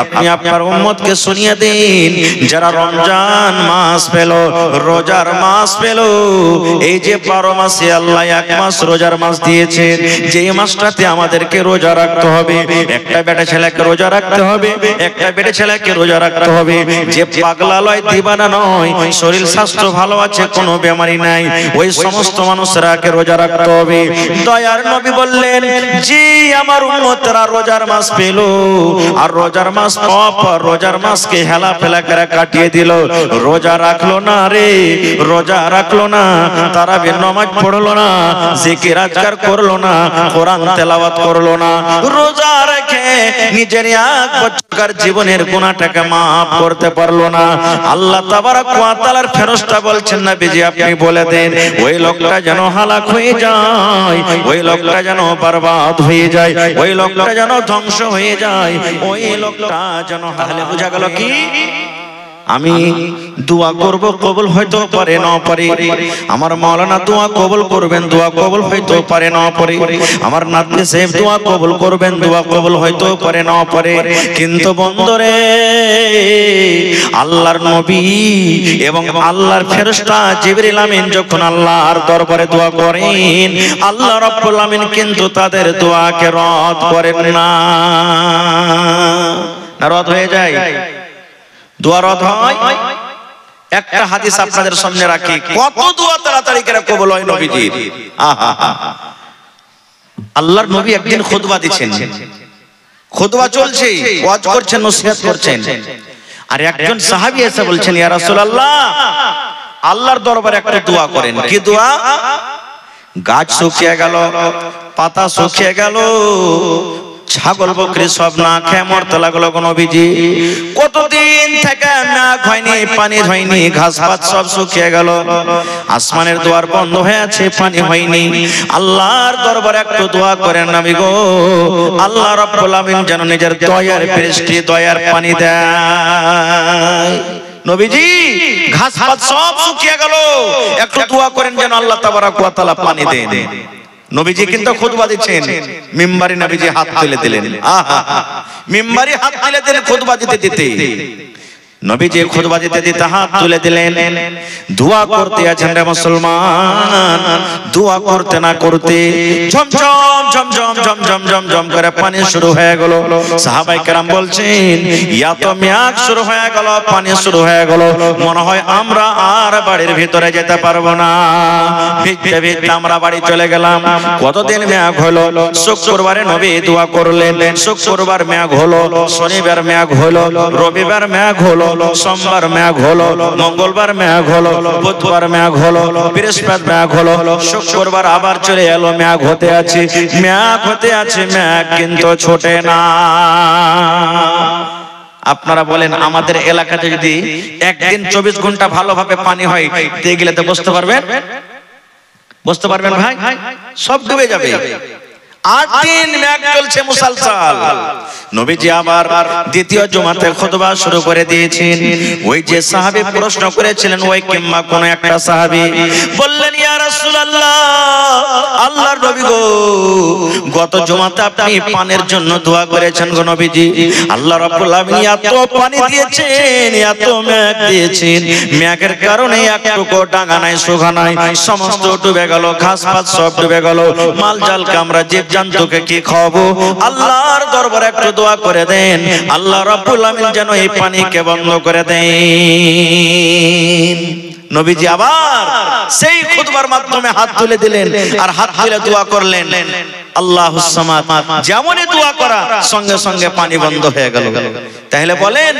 আপনি আপনার উম্মতকে শুনিয়ে দিন যারা রমজান মাস পেল, রোজার মাস পেল, এই যে 12 মাসে আল্লাহ এক মাস রোজার মাস দিয়েছেন, যে মাসটাতে আমাদেরকে রোজা রাখতে হবে, একটা বেটা ছেলেকে রোজা রাখতে হবে, একটা বেটা ছেলেকে রোজা রাখতে হবে, যে পাগলা লয় দিবানা নয়, শরীর স্বাস্থ্য ভালো আছে, কোনো বেমারি নাই, ওই সমস্ত মানুষরাকে রোজা রাখতে হবে। দয়ার নবী বললেন জি আমার উম্মতরা রোজার মাস পেল, আর রোজার মাস পাওয়ার পর রোজার মাসকে হেলা ফেলা করে কাটিয়ে দিল, রোজা রাখলো না রে, রোজা রাখলো না, তারাবির নামাজ পড়লো না, জিকির আজকার করলো না, কোরআন তেলাওয়াত করলো না, রোজা রেখে নিজের এক বছরকার জীবনের গুনাহটাকে maaf করতে পারলো না। আল্লাহ তাবারক ওয়া তাআলার ফেরেশতা বলছেন নবীজি আপনি বলে দেন ওই লোকটা যেন হালাক হয়ে যায়, ওই লোকটা যেন বরবাদ হয়ে যায়, ওই লোকটা যেন ধ্বংস হয়ে যায়, ওই লোকটা যেন। তাহলে বোঝা গেল কি আমি দোয়া করব, কবুল হয়তো পারে না পারে, আমার মাওলানা দোয়া কবুল করবেন, দোয়া কবুল হয়তো পারে না পারে, আমার নাতনি সাহেব দোয়া কবুল করবেন, দোয়া কবুল হয়তো পারে না পারে, কিন্তু বন্ধুরে আল্লাহর নবী এবং আল্লাহর ফেরেশতা জিবরিল আমিন যখন আল্লাহর দরবারে দোয়া করেন, আল্লাহ রাব্বুল আমিন কিন্তু তাদের দোয়াকে রদ করেন না। না রদ হয়ে যায়? দোয়া রদ হয়? একটা হাদিস আপনাদের সামনে রাখি, কত দোয়া তাড়াতাড়ি করে কবুল হয় নবীজির। আহা আল্লাহর নবী একদিন খুতবা দিচ্ছেন, খুতবা চলছে, ওয়াজ করছেন, নসিহত করছেন, আর একজন সাহাবী এসে বলছেন ইয়া রাসূলুল্লাহ আল্লাহর দরবারে একটা দোয়া করেন। কি দোয়া? গাছ শুকিয়ে গেল, পাতা শুকিয়ে গেল, ছাগল বকরি সব না খেয়ে মরতে লাগলো নবীজি, কতদিন থেকে মেঘ হয়নি, পানি হয়নি, ঘাস পাত সব শুকিয়ে গেল, আসমানের দুয়ার বন্ধ হয়ে আছে, পানি হয়নি, আল্লাহর দরবারে একটু দোয়া করেন নবী গো, আল্লাহ রাব্বুল আমিন যেন নিজের দয়ার বৃষ্টি, দয়ার পানি দেয়। নবীজি ঘাস পাত সব শুকিয়ে গেল, একটু দোয়া করেন যেন আল্লাহ তাবারক ওয়া তাআলা পানি দেন। নবীজি কিন্তু খুতবা দিচ্ছেন, মিম্বারে নবীজি হাত তুলে দিলেন, আহা মিম্বারে হাত তুলে দিলেন খুতবা দিতে দিতে, নবীজি খুতবা দিতে দিতে হাত তুলে দিলেন, দোয়া করতে আছেন রে মুসলমান, দোয়া করতে না করতে ঝমঝম ঝমঝম ঝমঝম ঝমঝম করে পানি শুরু হয়ে গেল। সাহাবায়ে কেরাম বলছেন ইয়া তো মেঘ শুরু হয়ে গেল, পানি শুরু হয়ে গেল, মনে হয় আমরা আর বাড়ির ভিতরে যেতে পারবো না, ভিজতে ভিজতে আমরা বাড়ি চলে গেলাম। কতদিন মেঘ হলো, শুক্রবারে নবী দোয়া করলেন, শুক্রবার মেঘ হলো, শনিবার মেঘ হলো, রবিবার মেঘ হলো, সোমবার মেঘ হলো, মঙ্গলবার মেঘ হলো, বুধবার মেঘ হলো, বৃহস্পতিবার মেঘ হলো, শুক্রবার আবার চলে এলো, মেঘ হতে আছে, মেঘ হতে আছে, মেঘ কিন্তু ছোটে না। আপনারা বলেন আমাদের এলাকাতে যদি একদিন 24 ঘন্টা ভালোভাবে পানি হয় দেখলে তো বুঝতে পারবেন, বুঝতে পারবেন ভাই, সব ডুবে যাবে। 8 দিন মেঘ চলছে মুসালসাল। নবীজি আবার দ্বিতীয় জুমাতে খুতবা শুরু করে দিয়েছেন। ওই যে সাহাবী প্রশ্ন করেছিলেন, ওই কিংবা কোন একটা সাহাবী বললেন ইয়া রাসূলুল্লাহ আল্লাহর নবী গো, গত জুমাতে আপনি পানির জন্য দোয়া করেছেন গো নবীজি, আল্লাহ রাব্বুল আলামিন এত পানি দিয়েছেন, এত মেঘ দিয়েছেন, মেঘের কারণে একটুকু ডাঙা নাই, সুখা নাই, সমস্ত ডুবে গেল, ঘাস পাত সব ডুবে গেল, মাল জালকে আমরা জীবজন্তুকে কি খাওয়াবো? আল্লাহর দরবারে একটু দোয়া করে দেন, আল্লাহ রাব্বুল আমিন যেন এই পানিকে বন্ধ করে দেন। নবীজি আবার সেই খুতবার মাধ্যমে হাত তুলে দিলেন, আর হাত তুলে দোয়া করলেন আল্লাহুস সামাদ, যেমনই দোয়া করা সঙ্গে সঙ্গে পানি বন্ধ হয়ে গেল। তাহলে বলেন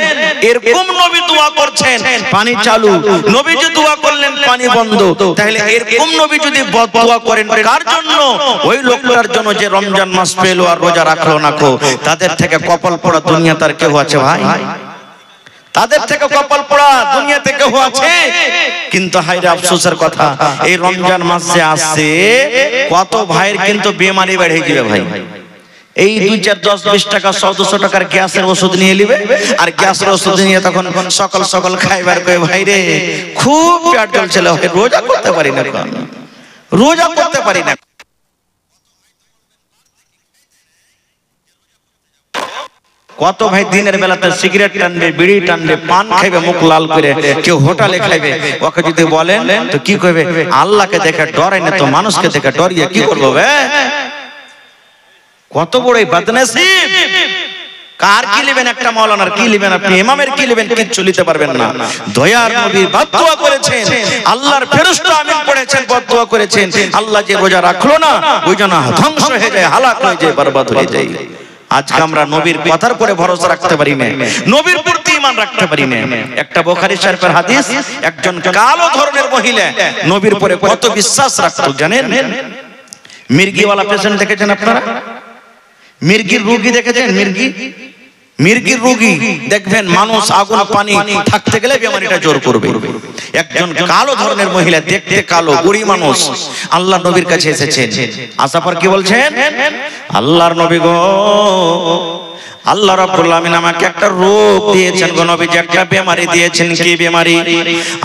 এরকম নবী দোয়া করছেন পানি চালু, নবীজি দোয়া করলেন পানি বন্ধ, তাহলে এরকম নবী যদি দোয়া করেন কার জন্য? ওই লোকটার জন্য যে রমজান মাস পেল আর রোজা রাখলো না, তাদের থেকে কপাল পড়া দুনিয়া তার কেউ আছে ভাই? তাদের থেকে কপাল পড়া দুনিয়াতে কেউ আছে? কিন্তু হায়রে আফসোসের কথা, এই রমজান মাস যে আসছে কত ভাইয়ের কিন্তু বেমারি বেড়ে যাবে ভাই। এই 2, 4, 10, 20 টাকা 100-200 টাকার গ্যাসের ওষুধ নিয়ে নিবে, আর গ্যাসের ওষুধ নিয়ে তখন সকাল সকাল খাইবার কই ভাই রে খুব পেট জ্বলছিল, রোজা করতে পারি না, রোজা করতে পারি না। কত ভাই দিনের বেলাতে সিগারেট টানবে, বিড়ি টানবে, পান খাইবে মুখ লাল করে, কেউ হোটেলে খাইবে, ওকে যদি বলেন তো কি করবে? আল্লাহকে দেখে ডরাই না তো মানুষকে দেখে ডরিয়ে কি করবো? কত বড় বদনসিব! কার কি নেবেন? একটা মাওলানার কি নেবেন? আপনি ইমামের কি নেবেন? কিচ্ছু নিতে পারবেন না। দয়ার নবী বদদুয়া করেছেন, আল্লাহর ফেরেশতা আমিন পড়েছেন, বদদুয়া করেছেন, আল্লাহ যে রোজা রাখলো না ওই জন্য ধ্বংস হয়ে যায়, হালাক হয়ে যায়, বরবাদ হয়ে যায়। আজকে আমরা নবীর কথার উপরে ভরসা রাখতে পারি না, নবীর প্রতি ঈমান রাখতে পারি না। একটা বুখারী শরীফের হাদিস, একজন কালো ধরনের মহিলা নবীর উপরে কত বিশ্বাস রাখতো জানেন? মির্গিওয়ালা পেশেন্ট দেখেছেন আপনারা? মির্গির রোগী দেখেছেন? মির্গির রোগী দেখবেন মানুষ আগুন পানি থাকতে গেলে বেমারিটা জোর করবে। একজন কালো ধরনের মহিলা, দেখতে কালো, বুড়ি মানুষ, আল্লাহ নবীর কাছে এসেছেন। আসার পর কি বলছেন? আল্লাহর নবী গো, আল্লাহ রাব্বুল আমিন আমাকে একটা রোগ দিয়েছেন গো নবীজি, একটা বেমারি দিয়েছেন। কি বেমারি?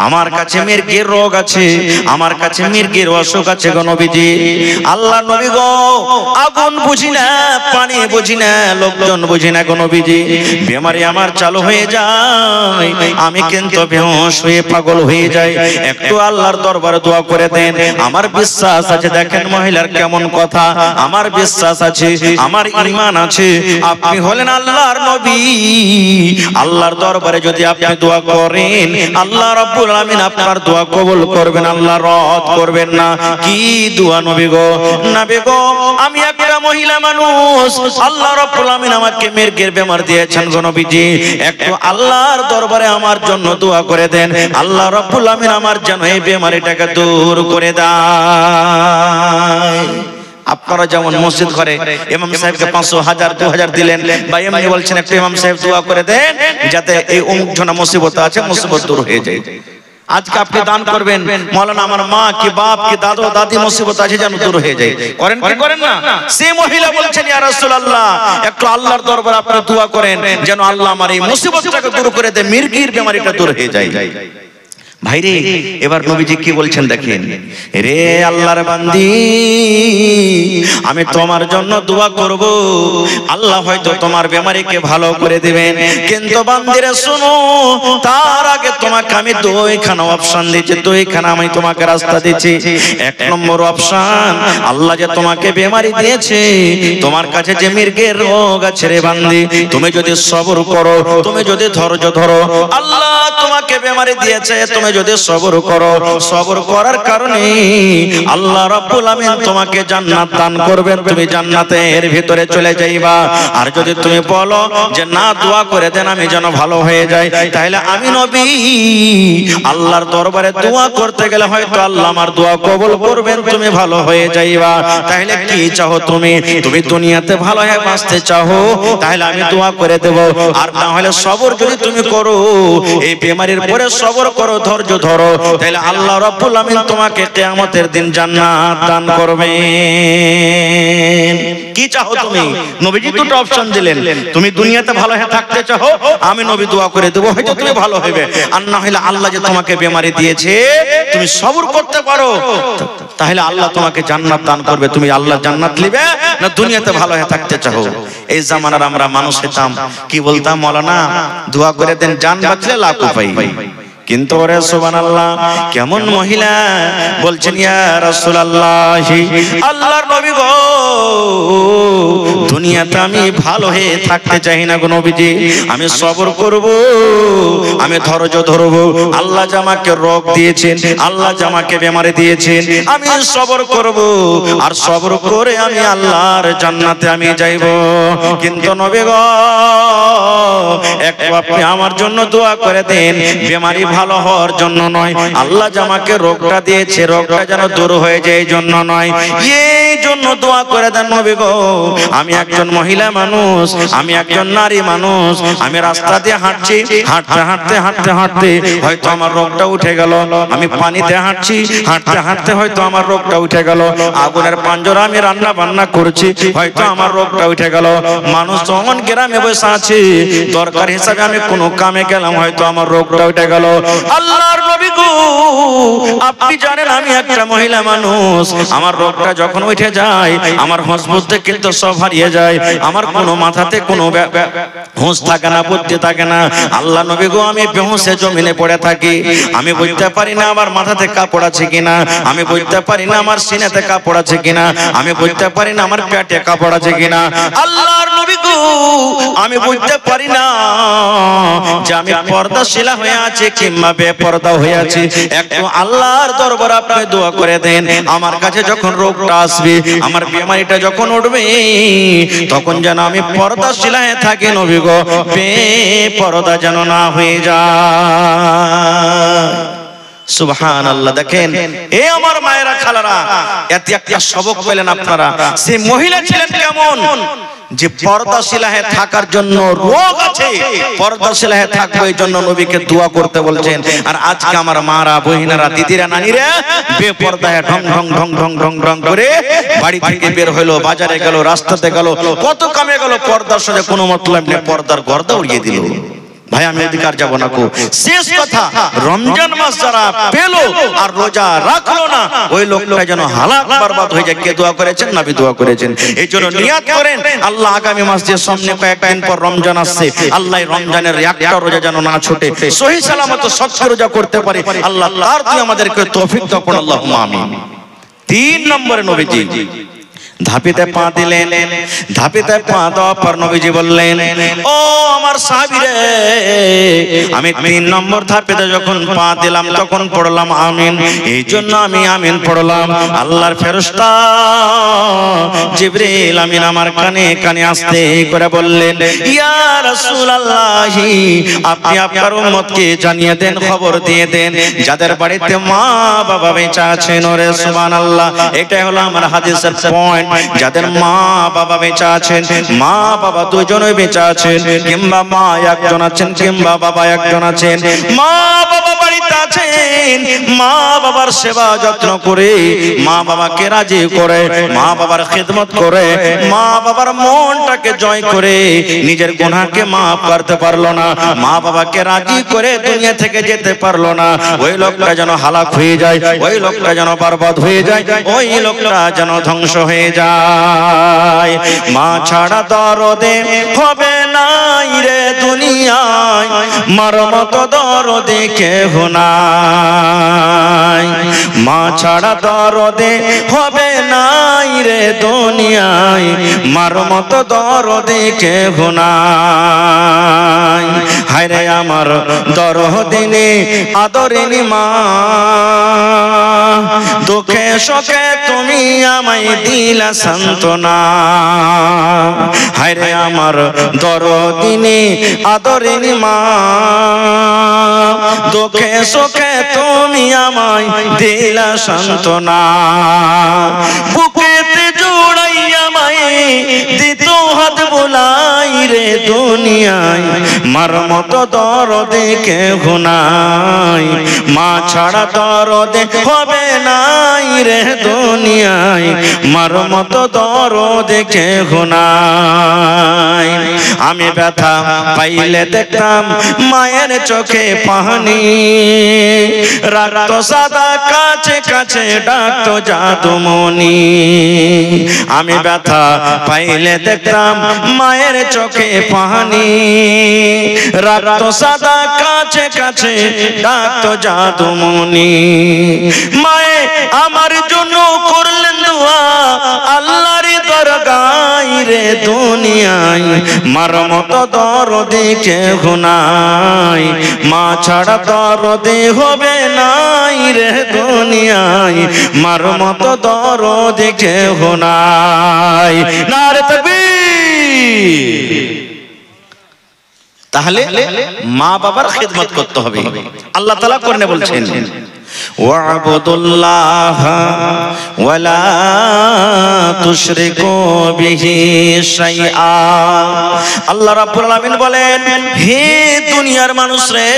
আমার কাছে মির্গির রোগ আছে, আমার কাছে মির্গির অসুখ আছে গো নবীজি। আল্লাহ নবী গো, আগুন বুঝি না, পানি বুঝি না, লোকজন বুঝি না গো নবীজি, বেমারি আমার চালু হয়ে যায়, আমি কিন্তু বেহুশ হয়ে পাগল হয়ে যাই, একটু আল্লাহর দরবারে দোয়া করে দেন। আমার বিশ্বাস আছে, দেখেন মহিলার কেমন কথা, আমার বিশ্বাস আছে, আমার ঈমান আছে, আপনি হলেন আল্লাহর নবী, আল্লাহর দরবারে যদি আপনি দোয়া করেন আল্লাহ রাব্বুল আমিন আপনার দোয়া কবুল করবেন, আল্লাহ রদ করবেন না। কি দোয়া নবী গো? নবী গো, আমি একটা মহিলা মানুষ, আল্লাহ রাব্বুল আমিন আমাকে মির্গির বেমার দিয়েছেন গো নবীজি, একটু আল্লাহর দরবারে আমার জন্য দোয়া করে দেন, আল্লাহ রাব্বুল আমিন আমার যেন এই বেমারিটাকে দূর করে দেয়। আপনারা যেমন মসজিদ ঘরে ইমাম সাহেবকে 500, 1000, 2000 দিলেন, বা এমনি বলছেন একটু ইমাম সাহেব দোয়া করে দেন যাতে এই অমুক জনা মুসিবত আছে, মুসিবত দূর হয়ে যায়। আজকে আপনি দান করবেন, মাওলানা আমার মা কি বাপ কি দাদু দাদি মুসিবত আছে যেন দূর হয়ে যায়, করেন কি করেন না? সেই মহিলা বলছেন ইয়া রাসূলুল্লাহ, একটু আল্লাহর দরবারে আপনি দোয়া করেন যেন আল্লাহ আমার এই মুসিবতটাকে দূর করে দেয়, মির্গির বেমারিটা দূর হয়ে যায়। ভাইরে, এবার নবীজি কি বলছেন দেখেন, রে আল্লাহর বান্দি, আমি তোমার জন্য দোয়া করব, আল্লাহ হয়তো তোমার বেমারিকে ভালো করে দিবেন, কিন্তু বান্দিরে শুনো, তার আগে তোমাকে আমি দুইখানা অপশন দিচ্ছি, দুইখানা আমি তোমাকে রাস্তা দিচ্ছি। এক নম্বর অপশন, আল্লাহ যে তোমাকে বেমারি দিয়েছে, তোমার কাছে যে মির্গের রোগ আছে রে বান্দি, তুমি যদি সবর করো, তুমি যদি ধৈর্য ধরো, আল্লাহ তোমাকে বেমারি দিয়েছে, তুমি যদি সবর করো, সবর করার কারণে আল্লাহ রাব্বুল আমিন তোমাকে জান্নাত দান করবেন, তুমি জান্নাতের ভিতরে চলে যাইবা। আর যদি তুমি বলো যে না, দোয়া করে দেন আমি যেন ভালো হয়ে যাই, তাহলে আমি নবী আল্লাহর দরবারে দোয়া করতে গেলে হয়তো আল্লাহ আমার দোয়া কবুল করবেন, তুমি ভালো হয়ে যাইবা। তাহলে কি চাও তুমি? তুমি দুনিয়াতে ভালো হয়ে বাঁচতে চাও, তাহলে আমি দোয়া করে দেব। আর না হলে সবর যদি তুমি করো, এই বেমারির পরে সবর করো, ধৈর্য ধরো, তাহলে আল্লাহ রাব্বুল আমিন তোমাকে কিয়ামতের দিন জান্নাত দান করবেন। কি চাও তুমি? নবীজি দুটো অপশন দিলেন, তুমি দুনিয়াতে ভালো হয়ে থাকতে চাও, আমি নবী দোয়া করে দেব, হয়তো তুমি ভালো হবে। আর না হলে আল্লাহ যে তোমাকে বেমারি দিয়েছে, তুমি সবর করতে পারো, তাহলে আল্লাহ তোমাকে জান্নাত দান করবে। তুমি আল্লাহ জান্নাত নিবে না দুনিয়াতে ভালো হয়ে থাকতে চাও? এই জামানার আমরা মানুষ হতাম, কি বলতাম, মাওলানা দোয়া করে দেন জান বাঁচলে লাখ পাই। কিন্তু ওরে সুবহানাল্লাহ, কেমন মহিলা বলছেন ইয়া রাসূলুল্লাহ, আল্লাহর নবী গো, দুনিয়াতে আমি ভালো হয়ে থাকতে চাই না গো নবীজি, আমি সবর করব, আমি ধৈর্য ধরব। আল্লাহ যে আমাকে রোগ দিয়েছেন, আল্লাহ যে আমাকে বেমারি দিয়েছেন, আমি সবর করব, আর সবর করে আমি আল্লাহর জান্নাতে আমি যাইব। কিন্তু নবী গো, একটু আপনি আমার জন্য দোয়া করে দেন, বেমারি ভালো হওয়ার জন্য নয়, আল্লাহ যে আমাকে রোগটা দিয়েছে, রোগটা যেন দূর হয়ে যায় এই জন্য নয়, এই জন্য দোয়া করে দেন নবী গো। আমি একজন মহিলা মানুষ, আমি একজন নারী মানুষ, আমি রাস্তা দিয়ে হাঁটছি, হাঁটতে হাঁটতে হাঁটতে হাঁটতে হয়তো আমার রোগটা উঠে গেল, আমি পানিতে হাঁটছি, হাঁটতে হাঁটতে হয়তো আমার রোগটা উঠে গেল, আগুনের পাঞ্জরা আমি রান্না বান্না করছি, হয়তো আমার রোগটা উঠে গেল। মানুষ যখন গ্রামে বসে আছে, দরকার হিসাবে হিসাবে আমি কোনো কামে গেলাম, হয়তো আমার রোগটা উঠে গেল। আল্লাহর নবী গো, আপনি জানেন আমি একটা মহিলা মানুষ, আমার রোগটা যখন উঠে যায় আমার হোঁশ বুদ্ধি কিন্তু সব হারিয়ে যায়, আমার কোনো মাথাতে কোনো হোঁশ থাকে না, বুদ্ধি থাকে না। আল্লাহ নবী গো, আমি বেহুঁশে জমিনে পড়ে থাকি, আমি বুঝতে পারি না আমার মাথাতে কাপড় আছে কিনা, আমি বুঝতে পারি না আমার সিনাতে কাপড় আছে কিনা, আমি বুঝতে পারি না আমার পেটে কাপড় আছে কিনা। আল্লাহর নবী গো, আমি বুঝতে পারি না যে আমি পর্দাশীলা হয়ে আছি কিংবা বেপর্দা হয়ে আছি। একটু আল্লাহর দরবারে আপনি দোয়া করে দেন, আমার কাছে যখন রোগটা আসবে, আমার বিমারিটা যখন উঠবে, তখন যেন আমি পর্দাশীলা হয়ে থাকি নবী গো, বেপর্দা যেন না হয়ে যায়। সুবহানাল্লাহ। দেখেন এ আমার মায়েরা খালারা, এতে একটা সবক পেলেন আপনারা। সেই মহিলা ছিলেন কেমন, যে পর্দাশীলা হয়ে থাকার জন্য রোগ আছে, পর্দাশীলা হয়ে থাকবে এই জন্য নবীকে দোয়া করতে বলছেন। আর আজকে আমার মারা, বহিনারা, দিদিরা, নানিরা বেপর্দা হয়ে ঢং ঢং ঢং ঢং ঢং ঢং করে বাড়ি থেকে বের হলো, বাজারে গেল, রাস্তাতে গেল, কত কামে গেল, পর্দার সাথে কোনো মতলব নেই, পর্দার গর্দা উড়িয়ে দিল। ভাই আমি এদিকে আর যাবো না কো। শেষ কথা, রমজান মাস যারা পেলো আর রোজা রাখলো না, ওই লোকটা যেন হালাক বরবাদ হয়ে যায়। কে দোয়া করেছেন? নবী দোয়া করেছেন। এই জন্য নিয়াত করেন, আল্লাহ আগামী মাস যে সামনে কয়েকদিন পর রমজান আসছে, আল্লাহ রমজানের একটা রোজা যেন না ছুটে, সহি সালামত সচ্চ রোজা করতে পারে, আল্লাহ তার তুই আমাদেরকে তৌফিক দাও, আল্লাহুম্মা আমিন। 3 নম্বরে নবীজি ধাপিতে পা দিলেন। ধাপিতে পা দেওয়ার পর নবীজি বললেন, ও আমার সাহাবীরে, আমি 3 নম্বর ধাপিতে যখন পা দিলাম তখন পড়লাম আমিন। এই জন্য আমি আমিন পড়লাম। আল্লাহর ফেরেশতা জিবরিল আমিন আমার কানে কানে আসতে করে বললেন, ইয়া রাসূলুল্লাহ, আপনি আপনার উম্মতকে জানিয়ে দেন, খবর দিয়ে দেন, যাদের বাড়িতে মা বাবা বেঁচে আছেন। ওরে সুবহানাল্লাহ, এটা হলো আমার হাদিসের পয়েন্ট। যাদের মা বাবা বেঁচে আছেন, মা বাবা দুজনে বেঁচে আছেন, কিংবা মা একজন আছেন কিংবা বাবা একজন আছেন, মা বাবা বাড়িতে আছেন, মা বাবার সেবা যত্ন করে, মা বাবাকে রাজি করে, মা বাবার খিদমত করে, মা বাবার মনটাকে জয় করে, নিজের গুনাহকে মাফ করতে পারলো না, মা বাবাকে রাজি করে দুনিয়া থেকে যেতে পারলো না, ওই লোকটা যেন হালাক হয়ে যায়, ওই লোকটা যেন বরবাদ হয়ে যায়, ওই লোকটা যেন ধ্বংস হয়ে যায়। মা ছাড়া দরদে হবে নাই রে দুনিয়ায়, মার মতো দরদে কেহ নাই। মা ছাড়া দরদে হবে নাই রে দুনিয়ায়, মার মতো দরদে কেহ নাই। হায় রে আমার দরদিনী আদরিনী মা, দুঃখে সুখে তুমি আমায় দিলা সান্ত্বনা। হায় রে আমার দরদিনী আদরিনী মা, দুঃখে সুখে তুমি আমায় দিলা সান্ত্বনা। বুকেতে জোড়াইয়া মায়ে দিত হাত বোলাই রে দুনিয়ায়, মার মতো দরদে কেহ নাই। মা ছাড়া দরদে হবে নাই রে দুনিয়ায়, মার মতো দরদে কেহ নাই। আমি ব্যথা পাইলে দেখতাম মায়ের চোখে পানি, রাখতো সাদা কাছে কাছে ডাকতো জাদুমণি। আমি ব্যথা পাইলে দেখতাম মায়ের চোখে পানি, রাখতো সাদা কাছে কাছে ডাকতো জাদুমণি। মায়ে আমার জন্য করলেন দোয়া আল্লাহর দরগায় রে দুনিয়ায়, মার মতো দরদে কেহ নাই। মা ছাড়া দরদে হবে নাই রে দুনিয়ায়, মার মতো দরদে কেহ নাই। নারে তাকবীর। তাহলে মা বাবার খিদমত করতে হবে। আল্লাহ তাআলা কোরআনে বলছেন, ওয়া'বুদুল্লাহ ওয়া লা তুশরিকু বিহি শাইআ। আল্লাহ রাব্বুল আলামিন বলেন, হে দুনিয়ার মানুষ রে,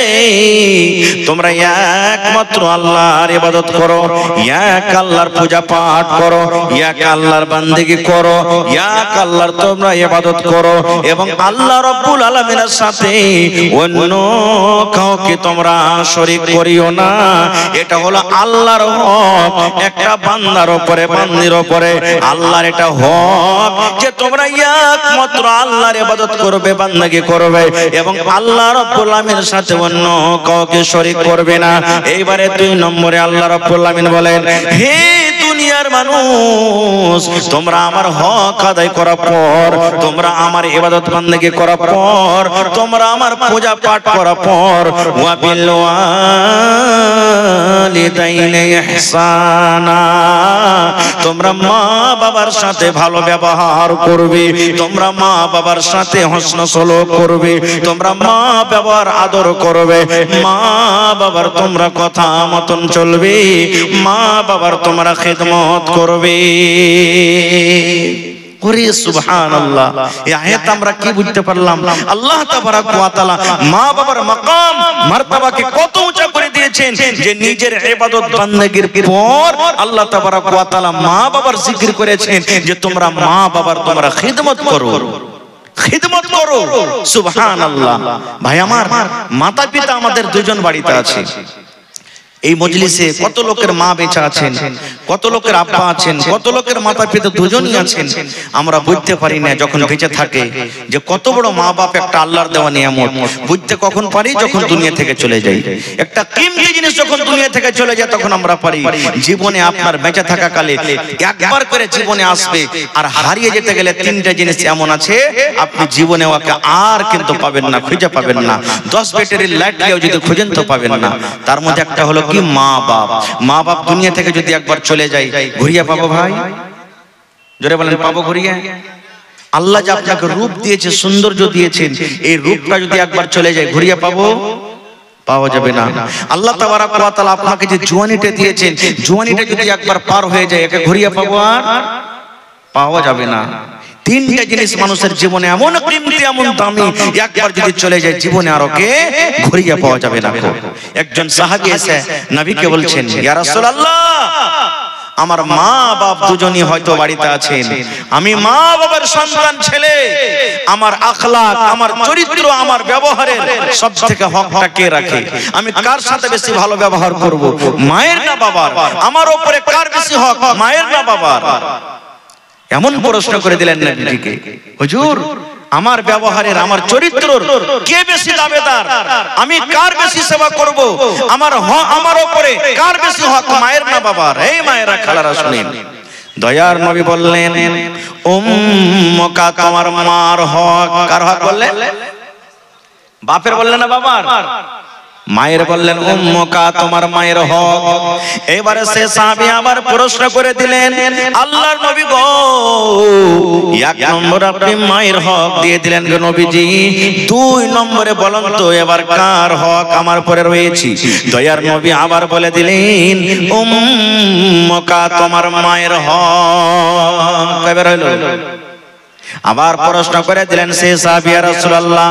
তোমরা একমাত্র আল্লাহর ইবাদত করো, এক আল্লাহর পূজা পাঠ করো, এক আল্লাহর বান্দেগি করো, এক আল্লাহর তোমরা ইবাদত করো, এবং আল্লাহ রাব্বুল আলামিনের সাথে অন্য কাউকে তোমরা শরীক করিও না। এটা হলো আল্লাহর হক একটা বান্দার উপরে, বান্দির উপরে। আল্লাহর এটা হক যে তোমরা একমাত্র আল্লাহর ইবাদত করবে, বান্দাগি করবে, এবং আল্লাহ রাব্বুল আলামিনের সাথে অন্য কাউকে শরীক করবে না। এইবারে 2 নম্বরে আল্লাহ রাব্বুল আলামিন বলেন, হে দুনিয়ার মানুষ, তোমরা আমার হক আদায় করার পর, তোমরা আমার ইবাদত বান্দাগি করার পর, তোমরা আমার পূজা পাঠ করার পর, ওয়া বিল ওয়ালিদাইনি ইহসানা, তোমরা মা বাবার সাথে ভালো ব্যবহার করবে, তোমরা মা বাবার সাথে হোসন সলুক করবে, তোমরা মা বাবার আদর করবে, মা বাবার তোমরা কথা মতন চলবে, মা বাবার তোমরা খিদমত করবে। ওরে সুবহানাল্লাহ, এই আয়াত আমরা কি বুঝতে পারলাম? আল্লাহ তাবারক ওয়া তাআলা মা বাবার মাকাম মারতাবাকে কত উঁচা করে দিয়েছেন যে নিজের ইবাদত বান্দাগির পর আল্লাহ তাবারক ওয়া তাআলা মা বাবার জিকির করেছেন যে তোমরা মা বাবার তোমরা খিদমত করো, খিদমত করো। সুবহানাল্লাহ। ভাই আমার, মাতা পিতা আমাদের দুজন বাড়িতে আছে। এই মজলিসে কত লোকের মা বেঁচে আছেন, কত লোকের আব্বা আছেন, কত লোকের মাতা পিতা দুজনই আছেন। আমরা বুঝতে পারি না যখন বেঁচে থাকে যে কত বড় মা বাপ একটা আল্লাহর দেওয়া নিয়ামত। বুঝতে কখন পারি? যখন দুনিয়া থেকে চলে যাই। একটা কিমতি জিনিস যখন দুনিয়া থেকে চলে যায় তখন আমরা পারি। জীবনে আপনার বেঁচে থাকা কালে একবার করে জীবনে আসবে, আর হারিয়ে যেতে গেলে 3টা জিনিস এমন আছে আপনি জীবনে ওকে আর কিন্তু পাবেন না, খুঁজে পাবেন না। 10 ব্যাটারির লাইট দিয়েও যদি খুঁজেন তো পাবেন না। তার মধ্যে একটা হলো কি? মা বাপ। মা বাপ দুনিয়া থেকে যদি একবার চলে যায়, ঘুরিয়ে পাবো ভাই? জোরে বলেন, পাবো ঘুরিয়ে? আল্লাহ যে আপনাকে রূপ দিয়েছে, সৌন্দর্য দিয়েছেন, এই রূপটা যদি একবার চলে যায় ঘুরিয়ে পাবো? পাওয়া যাবে না। আল্লাহ তাবারক ওয়া তাআলা আপনাকে যে জওয়ানিটা দিয়েছেন, জওয়ানিটা যদি একবার পার হয়ে যায় একে ঘুরিয়ে পাবো? আর পাওয়া যাবে না। 3টা জিনিস মানুষের জীবনে এমন কিমতি, এমন দামি, একবার যদি চলে যায় জীবনে আর ওকে ঘুরিয়ে পাওয়া যাবে না। একজন সাহাবী এসে নবীকে বলছেন, ইয়া রাসূলুল্লাহ, আমার মা বাপ দুজনই হয়তো বাড়িতে আছেন, আমি মা বাবার সন্তান ছেলে, আমার আখলাক, আমার চরিত্র, আমার ব্যবহারের সবথেকে হকটা কে রাখে? আমি কার সাথে বেশি ভালো ব্যবহার করব, মায়ের না বাবার? আমার উপরে কার বেশি হক, মায়ের না বাবার? এমন প্রশ্ন করে দিলেন নবীজিকে। হুজুর, আমার ব্যবহারের, আমার চরিত্রের কে বেশি দাবিদার? আমি কার বেশি সেবা করব? আমার উপরে কার বেশি হক, মায়ের না বাবার? এই মায়েরা, খালারা শুনেন, দয়ার নবী বললেন, উম্মুকা, তোমার মার হক। কার হক বললেন? বাপের বললেন না বাবার? মায়ের বললেন উম্মুকা, তোমার মায়ের হক। এবারে সে সাহাবী আবার প্রশ্ন করে দিলেন, আল্লাহর নবী গো, 1 নম্বর আপনি মায়ের হক দিয়ে দিলেন গো নবীজি, 2 নম্বরে বলেন তো এবার কার হক আমার পরে রয়েছে? দয়ার নবী আবার বলে দিলেন, উম্মুকা, তোমার মায়ের হক। কয়বার হলো? আবার প্রশ্ন করে দিলেন সে সাহাবী, ইয়া রাসূলুল্লাহ,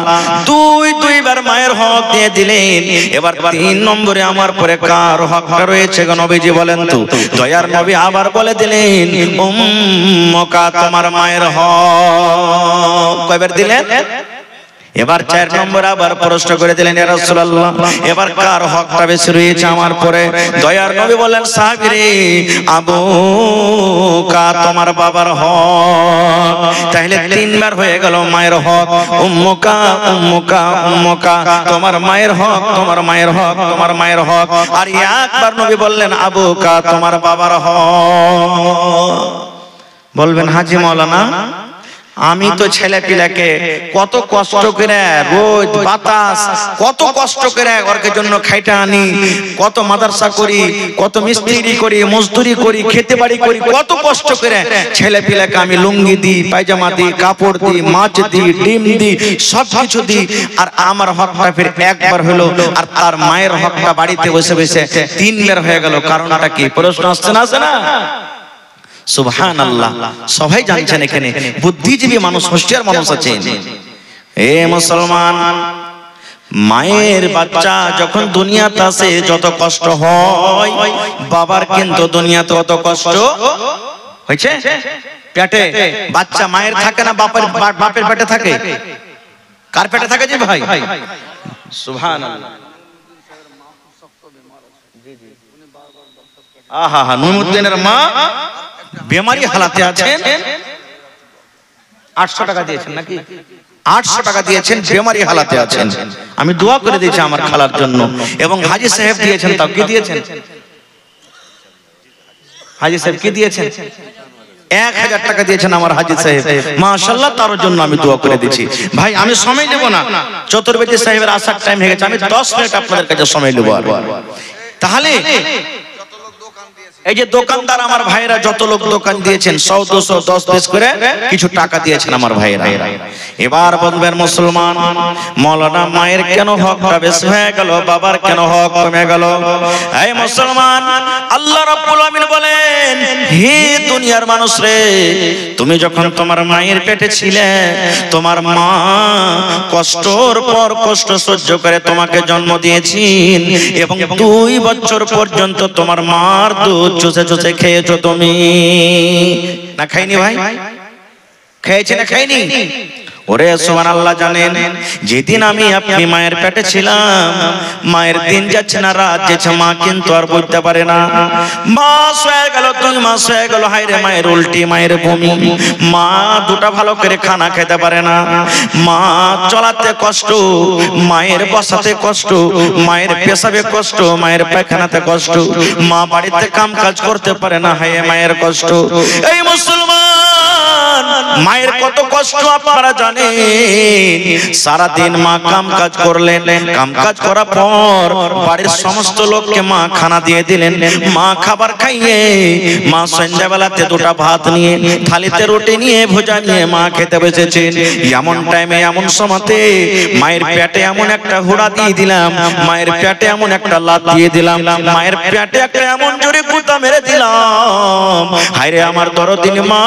2বার মায়ের হক দিয়ে দিলেন, এবার 3 নম্বরে আমার পরে কার হকটা রয়েছে গো নবীজি বলেন তো? দয়ার নবী আবার বলে দিলেন, উম্মুকা, তোমার মায়ের হক। কয়বার দিলেন? এবার 4 নম্বর আবার প্রশ্ন করে দিলেন, ইয়া রাসূলুল্লাহ, এবার কার হকটা বেশি রয়েছে আমার পরে? দয়ার নবী বলেন, সাহাবী রে, আবুকা, তোমার বাবার হক। তাহলে 3বার হয়ে গেল মায়ের হক। উম্মুকা, উম্মুকা, উম্মুকা, তোমার মায়ের হক, তোমার মায়ের হক, তোমার মায়ের হক। আর একবার নবী বললেন, আবুকা, তোমার বাবার হক। বলবেন, হাজী মাওলানা, আমি তো ছেলে পিলাকে কত কষ্ট করে রোদ বাতাস কত কষ্ট করে ওর জন্য খাইটা আনি, কত মাদ্রাসা করি, কত মিস্ত্রি করি, মজদুরি করি, খেতে বাড়ি করি, কত কষ্ট করে ছেলে পিলাকে আমি লুঙ্গি দিই, পায়জামা দিই, কাপড় দিই, মাছ দিই, ডিম দিই, সব কিছু দিই। আর আমার হকটা ফির একবার হলো, আর তার মায়ের হকটা বাড়িতে বসে বসে তিনবার হয়ে গেল। কারণটা কি? প্রশ্ন আসছে না, আসে না? সুবহানাল্লাহ। সবাই জানছেন এখানে বুদ্ধিজীবী মানুষ, হুঁশিয়ার মানুষ আছেন। এ মুসলমান, মায়ের বাচ্চা যখন দুনিয়াতে আসে যত কষ্ট হয়, বাবার কিন্তু দুনিয়াতে অত কষ্ট হয়েছে। পেটে বাচ্চা মায়ের থাকে না, বাপের পেটে থাকে? কার পেটে থাকে জি ভাই? সুবহানাল্লাহ। আহা হা, নুরুদ্দিনের মা বেমারি হালাতে আছেন। 800 টাকা দিয়েছেন নাকি? 800 টাকা দিয়েছেন, বেমারি হালাতে আছেন। আমি দোয়া করে দিয়েছি আমার খালার জন্য। এবং হাজী সাহেব দিয়েছেন, তাও কি দিয়েছেন? হাজী সাহেব কি দিয়েছেন? 1000 টাকা দিয়েছেন আমার হাজী সাহেব, মাশাআল্লাহ। তার জন্য আমি দোয়া করে দিচ্ছি। ভাই আমি সময় নেব না, চতুর্বেদী সাহেবের আসার টাইম হয়ে গেছে। আমি 10 মিনিট আপনাদের কাছে সময় নেব। তাহলে এই যে দোকানদার আমার ভাইরা, যত লোক দোকান দিয়েছেন 100, 200, 10, 20 করে কিছু টাকা দিয়েছেন আমার ভাইরা। এবার বলবেন মুসলমান, মৌলানা মায়ের কেন হকটা বেশি হয়ে গেল, বাবার কেন হক কমে গেল? এই মুসলমান, আল্লাহ রাব্বুল আমিন বলেন, হে দুনিয়ার মানুষ রে, তুমি যখন তোমার মায়ের পেটে ছিলে, তোমার মা কষ্টর পর কষ্ট সহ্য করে তোমাকে জন্ম দিয়েছেন, এবং 2 বছর পর্যন্ত তোমার মার দুধ চুষে চুষে খেয়েছো তুমি, না খাইনি ভাই? খেয়েছে না খাইনি? ওরে সুবহানাল্লাহ। জানেন যেদিন আমি আপনি মায়ের পেটে ছিলাম, মায়ের দিন যাচ্ছে না রাত যাচ্ছে, মা কিন্তু আর বলতে পারে না। মাস হয়ে গেল, 2 মাস হয়ে গেল, হায় রে মায়ের উল্টি, মায়ের বমি, মা দুটা ভালো করে খানা খেতে পারে না, মা চলাতে কষ্ট, মায়ের বসাতে কষ্ট, মায়ের পেশাবে কষ্ট, মায়ের পায়খানাতে কষ্ট, মা বাড়িতে কাম কাজ করতে পারে না, হায় মায়ের কষ্ট। এই মুসলমান, মায়ের কত কষ্ট আপনারা জানেন? সারা দিন মা কাম কাজ করলেন, কাম কাজ করার পর বাড়ির সমস্ত লোককে মা খানা দিয়ে দিলেন। মা খাবার খাইয়ে, মা সন্ধ্যাবেলাতে 2টা ভাত নিয়ে, থালিতে রুটি নিয়ে, ভুজা নিয়ে মা খেতে বসেছেন। এমন টাইমে, এমন সময়তে মায়ের পেটে এমন একটা হুড়া দিয়ে দিলাম, মায়ের পেটে এমন একটা লাত দিয়ে দিলাম, মায়ের পেটে একটা এমন জোরে কুতা মেরে দিলাম, হায়রে আমার দরদিন মা,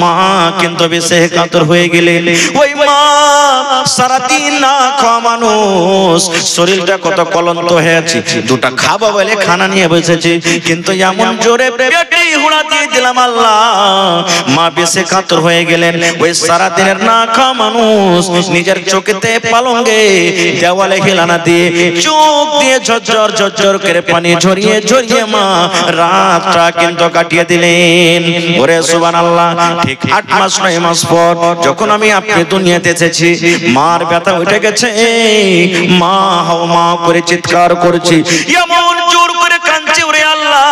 মা কিন্তু বেশি কাতর হয়ে গেলেন। ওই মা সারাদিন না খাওয়া মানুষ, শরীরটা কত ক্লান্ত হয়েছে, 2টা খাবো বলে খানা নিয়ে বসেছে, কিন্তু এমন জোরে পেটে হুড়া দিয়ে দিলাম আল্লাহ, মা বেশি কাতর হয়ে গেলেন। ওই সারাদিনের না খাওয়া মানুষ নিজের চোখেতে পালঙ্গে দেওয়ালে হেলানা দিয়ে, চোখ দিয়ে ঝরঝর ঝরঝর করে পানি ঝরিয়ে ঝরিয়ে মা রাতটা কিন্তু কাটিয়ে দিলেন। ওরে সুবহানাল্লাহ। ঠিক 8 মাস 9 মাস পর যখন আমি আপনি দুনিয়াতে এসেছি, মার ব্যথা উঠে গেছে, মা হাও মা করে চিৎকার করছি, এমন জোর করে কাঁদছে, ওরে আল্লাহ,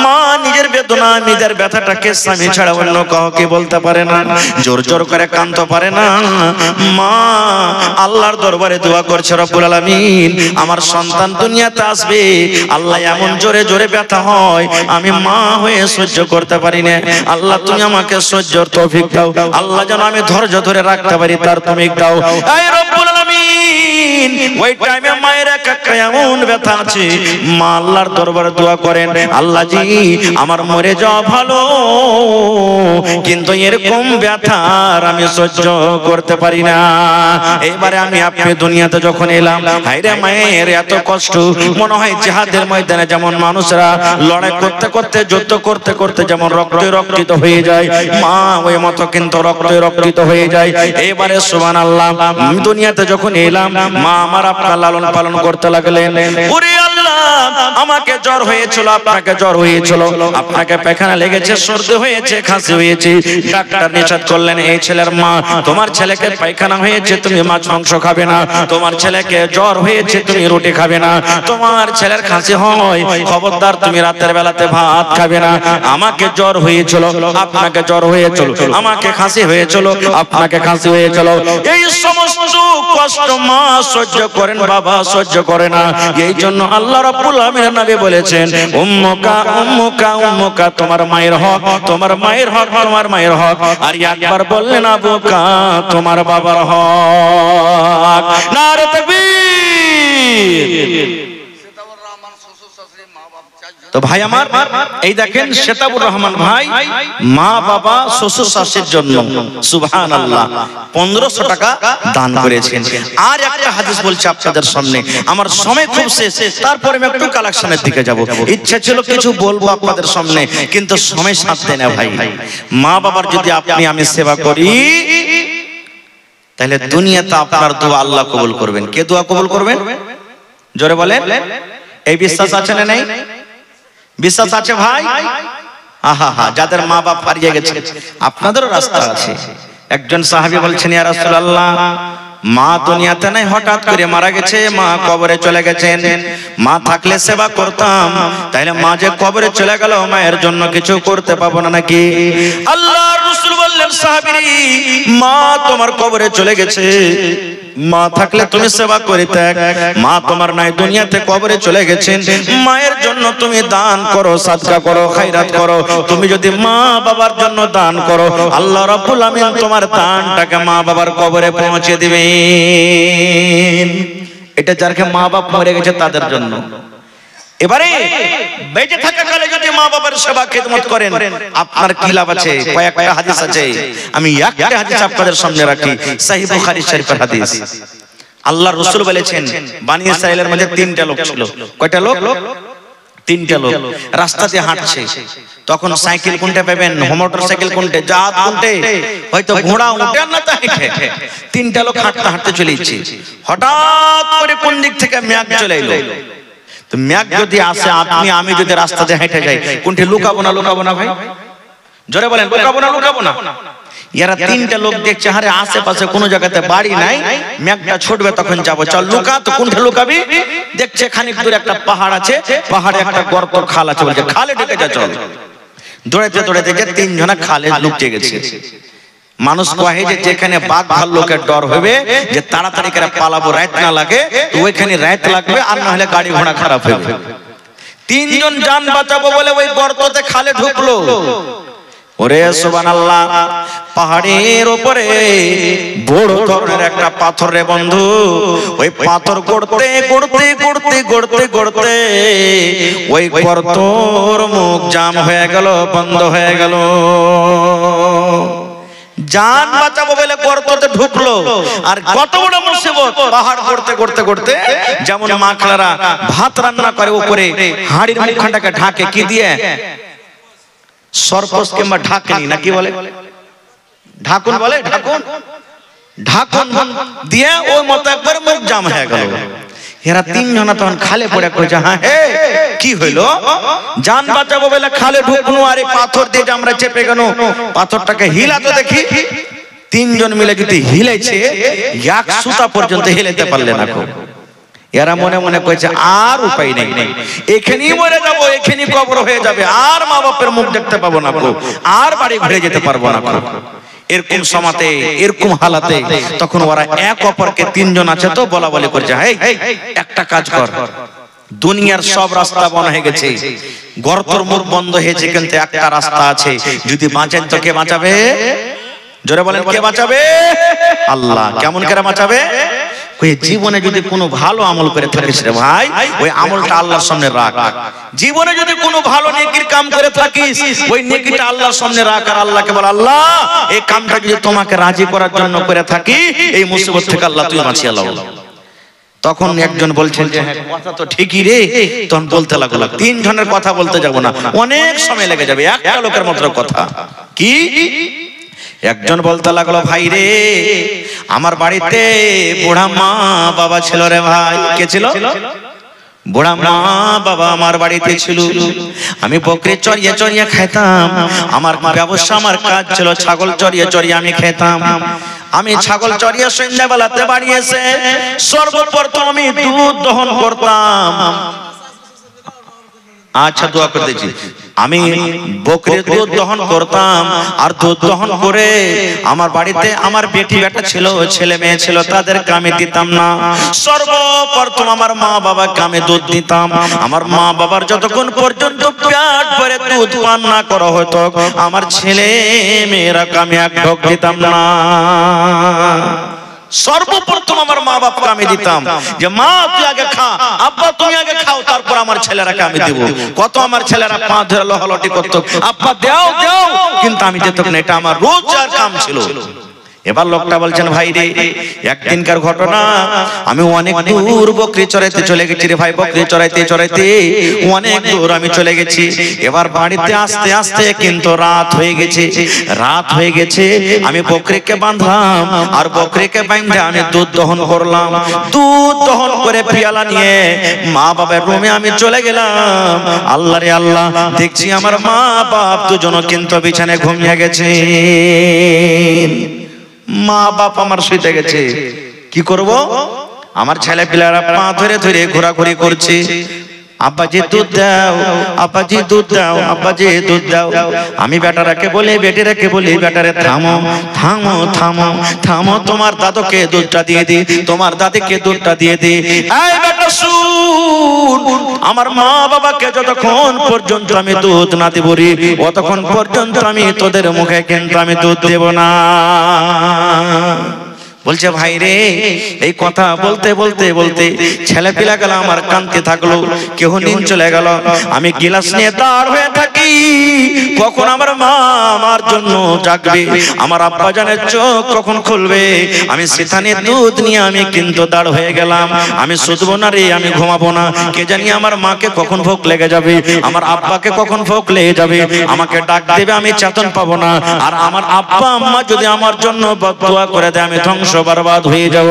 মা নিজের বেদনা, নিজের ব্যথাটাকে স্বামী ছাড়া অন্য কাউকে বলতে পারে না, জোর জোর করে কাঁদতে পারে না। মা আল্লাহর দরবারে দোয়া করছে, রব্বুল আলামিন আমার সন্তান দুনিয়াতে আসবে, আল্লাহ এমন জোরে জোরে ব্যথা হয়, আমি মা হয়ে সহ্য করতে পারি না, আল্লাহ তুমি আমাকে সহ্যর তৌফিক দাও, আল্লাহ যেন আমি ধৈর্য ধরে রাখতে পারি তার তৌফিক দাও। এই রব্বুল আলামিন, ওই টাইমে মায়ের একটা এমন ব্যথা আছে, মা আল্লাহর দরবারে দোয়া করেন, আল্লাহ জি আমার মরে যাওয়া ভালো, কিন্তু এরকম ব্যথা আমি সহ্য করতে পারি না। এইবারে আমি আপনি দুনিয়াতে যখন এলাম, হায়রে মায়ের এত কষ্ট, মনে হয় জিহাদের ময়দানে যেমন মানুষরা লড়াই করতে করতে, যুদ্ধ করতে করতে যেমন রক্তে রক্তিত হয়ে যায়, মা ওই মতো কিন্তু রক্তে রক্তিত হয়ে যায়। এইবারে সুবহানাল্লাহ, দুনিয়াতে যখন এলাম, মা আমার আপনার লালন পালন করতে লাগলেন। ওরে আল্লাহ, আমাকে জ্বর হয়েছিল, আপনাকে জ্বর হয়েছিল, আপনাকে পায়খানা লেগেছে, সর্দি হয়েছে, খাসি হয়েছে, ডাক্তার নিষেধ করলেন এই ছেলের মা তোমার ছেলেকে পায়খানা হয়েছে, তুমি মাছ মাংস খাবে না, তোমার ছেলেকে জ্বর হয়েছে, তুমি রুটি খাবে না, তোমার ছেলের খাসি হয়, খবরদার তুমি রাতের বেলাতে ভাত খাবে না। আমাকে জ্বর হয়েছিল, আপনাকে জ্বর হয়েছিল, আমাকে খাসি হয়েছিল, আপনাকে খাসি হয়েছিল। এই সমস্ত কষ্ট মা সহ্য করেন, বাবা সহ্য করে না। এই জন্য আল্লাহ রাব্বুল আলামিন নবী বলেছেন উম্মুকা উম্মুকা উম্মুকা, তোমার মায়ের হক, তোমার মায়ের হক, তোমার মায়ের হক। আর একবার বললেন আবুকা, তোমার বাবার হক। নারে তাকবীর। তো ভাই আমার, এই দেখেন শেতাবুর রহমান ভাই মা বাবা শ্বশুর শাশুড়ির জন্য সুবহানাল্লাহ 1500 টাকা দান করেছেন। আর একটা হাদিস বলছে আপনাদের সামনে, আমার সময় খুব শেষ, তারপরে আমি একটু কালেকশনের দিকে যাব। ইচ্ছা ছিল কিছু বলবো আপনাদের সামনে, কিন্তু সময় সাথ দেয় না ভাই। মা বাবার যদি আপনি আমি সেবা করি, তাহলে দুনিয়াতে আপনার দোয়া আল্লাহ কবুল করবেন। কে দোয়া কবুল করবেন? জোরে বলেন। এই বিশ্বাস আছে না নেই? বিশ্বাস আছে ভাই? আহা হা, যাদের মা বাপ হারিয়ে গেছে আপনাদেরও রাস্তা আছে। একজন সাহাবী বলছেন, ইয়া রাসূলুল্লাহ, মা দুনিয়াতে নাই, হঠাৎ করে মারা গেছে, মা কবরে চলে গেছেন, মা থাকলে সেবা করতাম, তাইলে মা যে কবরে চলে গেল, মায়ের জন্য কিছু করতে পাবো না নাকি? আল্লাহর রাসূল বললেন, সাহাবী, মা তোমার কবরে চলে গেছে, মা থাকলে তুমি সেবা করিতে, মা তোমার নাই, দুনিয়াতে কবরে চলে গেছেন, মায়ের জন্য তুমি দান করো, সাদকা করো, খায়রাত করো। তুমি যদি মা বাবার জন্য দান করো, আল্লাহ রাব্বুল আমিন তোমার দানটাকে মা বাবার কবরে পৌঁছে দিবেন। এটা যারা মা বাপ মরে গেছে তাদের জন্য। এবারে বেঁচে থাকা কালে যদি মা বাবার সেবা খেদমত করেন, আপনার কি লাভ আছে? কয়েকটা হাদিস আছে, আমি একটা হাদিস আপনাদের সামনে রাখি, সহিহ বুখারী শরীফের হাদিস। আল্লাহর রাসূল বলেছেন, বনি ইসরাইলের মধ্যে 3টা লোক ছিল। কয়টা লোক? 3টা লোক রাস্তা দিয়ে হাঁটছে। তখন সাইকেল কোনটা পাবেন, মোটরসাইকেল কোনটা, জাহাজ কোনটা, হয়তো ঘোড়া উঠে না তা হেঁটে। 3টা লোক হাঁটতে হাঁটতে চলে যাচ্ছে। হঠাৎ করে কোন দিক থেকে মেঘ চলে এলো। তো মেঘ যদি আসে, আপনি আমি যদি রাস্তা দিয়ে হেঁটে যাই, কোনটি লুকাবো না? লুকাবো না ভাই? জোরে বলেন, লুকাবো না? লুকাবো না? এরা 3টা লোক দেখছে, হারে আশেপাশে কোনো জায়গাতে বাড়ি নাই, মেঘটা ছুটবে, তখন যাবো, চল লুকা। তো কোনটা লুকাবি? দেখছে খানিক দূরে একটা পাহাড় আছে, পাহাড়ে একটা গর্ত খাল আছে, বলছে খালে ঢুকে যা, চল। দৌড়াইতে দৌড়াইতে যে 3 জনা খালে লুকিয়ে গেছে। মানুষ কহে যে যেখানে বাঘ ভাল্লুকের ডর হবে, যে তাড়াতাড়ি করে পালাবো, রাত না লাগে, তো ওইখানে রাত লাগবে, আর না হলে গাড়ি ঘোড়া খারাপ হবে। 3 জন জান বাঁচাবো বলে ওই গর্ততে খালে ঢুকলো। ওরে সুবহানাল্লাহ, পাহাড়ের উপরে বড় ধরনের একটা পাথর রে বন্ধু, ওই পাথর গড়তে গড়তে গড়তে গড়তে গড়তে ওই গর্তর মুখ জাম হয়ে গেল, বন্ধ হয়ে গেল। জান বাঁচাবো বলে গর্ততে ঢুকলো, আর কত বড় মুসিবত! পাহাড় করতে করতে করতে, যেমন মাখলারা ভাত রান্না করে উপরে হাঁড়ির মুখখানটাকে ঢাকে কি দিয়ে? সরপোষ কিংবা ঢাকনি, নাকি বলে? ঢাকুন বলে, ঢাকুন। ঢাকুন দিয়ে ওই মতো একবার মুখ জাম হয়ে গেল। এরা 3 জনা তখন খালে পড়ে কইছে, হ্যাঁ হে কি হইলো? জান বাঁচাবো বলে খালে ঢুকনো, আর এই পাথর দিয়ে আমরা চেপে গেল, পাথরটাকে হিলা তো দেখি। 3 জন মিলে যদি হিলেছে, এক সুতা পর্যন্ত হিলাতে পারলে না। এরা মনে মনে কইছে আর উপায় নেই, এখানেই মরে যাবো, এখানেই কবর হয়ে যাবে, আর মা বাপের মুখ দেখতে পাবো না, আর বাড়ি ঘুরে যেতে পারবো না। এরকম সমাতে, এরকম হালাতে তখন ওরা এক অপরকে 3 জন আছে তো বলা বলি করছে, হেই একটা কাজ কর, দুনিয়ার সব রাস্তা বন্ধ হয়ে গেছে, গর্তর মুখ বন্ধ হয়েছে, কিন্তু একটা রাস্তা আছে, যদি বাঁচেন তো কে বাঁচাবে? জোরে বলেন, কে বাঁচাবে? আল্লাহ। কেমন করে বাঁচাবে? জীবনে যদি কোনো ভালো আমল করে থাকিস রে ভাই, ওই আমলটা আল্লাহর সামনে রাখ। জীবনে যদি কোনো ভালো নেকির কাম করে থাকিস, ওই নেকিটা আল্লাহর সামনে রাখ, আর আল্লাহকে বল, আল্লাহ এই কামটা যদি তোমাকে রাজি করার জন্য করে থাকি, এই মুসিবত থেকে আল্লাহ তুমি বাঁচিয়ে লাও। তখন একজন বলছেন যে কথা তো ঠিকই রে, তখন বলতে লাগলো। 3 জনের কথা বলতে যাব না, অনেক সময় লেগে যাবে, একটা লোকের মাত্র কথা। কি? একজন বলতে লাগলো, ভাই রে, আমার বাড়িতে বুড়া মা বাবা ছিল রে ভাই। কে ছিল? বুড়া মা বাবা আমার বাড়িতে ছিল, আমি বকরি চড়িয়ে চড়িয়ে খেতাম। আমার ব্যবসা, আমার কাজ ছিল ছাগল চড়িয়ে চড়িয়ে আমি খেতাম। আমি ছাগল চড়িয়ে সন্ধ্যাবেলাতে বাড়ি এসে সর্বপ্রথম আমি দুধ দহন করতাম। আচ্ছা, দোয়া করে দিচ্ছি। আমি বকরির দুধ দহন করতাম, আর দুধ দহন করে আমার বাড়িতে আমার বেটি বেটা ছিল, ছেলে মেয়ে ছিল, তাদেরকে আমি দিতাম না। সর্বপ্রথম আমার মা বাবাকে আমি দুধ দিতাম। আমার মা বাবার যতক্ষণ পর্যন্ত পেট ভরে দুধ পান না করা হতো, আমার ছেলে মেয়েরাকে আমি এক ঢোক দিতাম না। সর্বপ্রথম আমার মা বাবাকে আমি দিতাম, যে মা তুই আগে খা, আব্বা তুমি আগে খাও, তারপর আমার ছেলেরাকে আমি দেব। কত আমার ছেলেরা পা ধরে লহলটি করতো, আব্বা দাও দাও, কিন্তু আমি দিতাম না। এটা আমার রোজকার কাম ছিল। এবার লোকটা বলছেন, ভাই রে, একদিনকার ঘটনা, আমি অনেক দূর বকরি চড়াইতে চলে গেছি রে ভাই। বকরি চড়াইতে চড়াইতে অনেক দূর আমি চলে গেছি। এবার বাড়িতে আসতে আসতে কিন্তু রাত হয়ে গেছে। রাত হয়ে গেছে, আমি বকরিকে বাঁধলাম, আর বকরিকে বাঁধে আমি দুধ দহন করলাম। দুধ দহন করে পিয়ালা নিয়ে মা বাবার রুমে আমি চলে গেলাম। আল্লাহ রে আল্লাহ, দেখছি আমার মা বাপ দুজনও কিন্তু বিছানায় ঘুমিয়ে গেছে। মা বাপ আমার শুইতে গেছে, কি করব? আমার ছেলে পিলারা পা ধরে ধরে ঘোরাঘুরি করছে। আব্বাজি দুধ দাও, আব্বাজি দুধ দাও, আব্বাজি দুধ দাও। আমি বেটারাকে বলি, বেটিরাকে বলি, বেটারে থামো থামো থামো থামো, তোমার দাদুকে দুধটা দিয়ে দি, তোমার দাদিকে দুধটা দিয়ে দি। এই বেটা শুন, আমার মা বাবাকে যতক্ষণ পর্যন্ত আমি দুধ না দেব রে, ততক্ষণ পর্যন্ত আমি তোদের মুখে কিন্তু আমি দুধ দেব না। বলছে, ভাই রে, এই কথা বলতে বলতে বলতে ছেলে পিলা গেল আমার কানতে থাকলো, কেউ নিন চলে গেল। আমি গিলাস নিয়ে দাঁড় হয়ে থাকি, কখন আমার মা আমার জন্য জাগবে, আমার আব্বা জানের চোখ কখন খুলবে। আমি সেখানে দুধ নিয়ে আমি কিন্তু দাঁড় হয়ে গেলাম। আমি শুধবো না রে, আমি ঘুমাবো না। কে জানি আমার মাকে কখন ভোগ লেগে যাবে, আমার আব্বাকে কখন ভোগ লেগে যাবে, আমাকে ডাক দেবে, আমি চেতন পাবো না। আর আমার আব্বা আম্মা যদি আমার জন্য বদদুয়া করে দেয়, আমি ধ্বংস বরবাদ হয়ে যাব।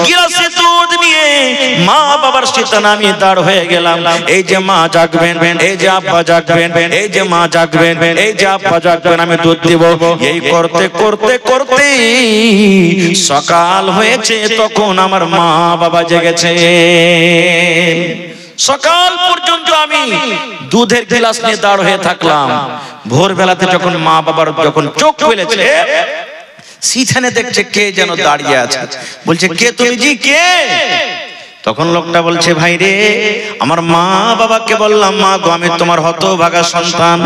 গিলাসে দুধ নিয়ে মা বাবার শীতনা আমি দাঁড় হয়ে গেলাম। এই যে মা জাগবেন, এই যে আব্বা জাগবেন, এই যে মা জাগবেন, এই যে আব্বা জাগবেন, আমি দুধ দিব। এই করতে করতে করতে সকাল হয়েছে, তখন আমার মা বাবা জেগেছে। সকাল পর্যন্ত আমি দুধের গিলাস নিয়ে দাঁড় হয়ে থাকলাম। ভোরবেলাতে যখন মা বাবার যখন চোখ খুলেছে, সিছানে দেখছে কে যেন দাঁড়িয়ে আছে। বলছে, কে তুমি? জি, কে? তখন লোকটা বলছে, ভাই রে, আমার মা বাবাকে বললাম, মা গো, আমি তোমার হতভাগা সন্তান।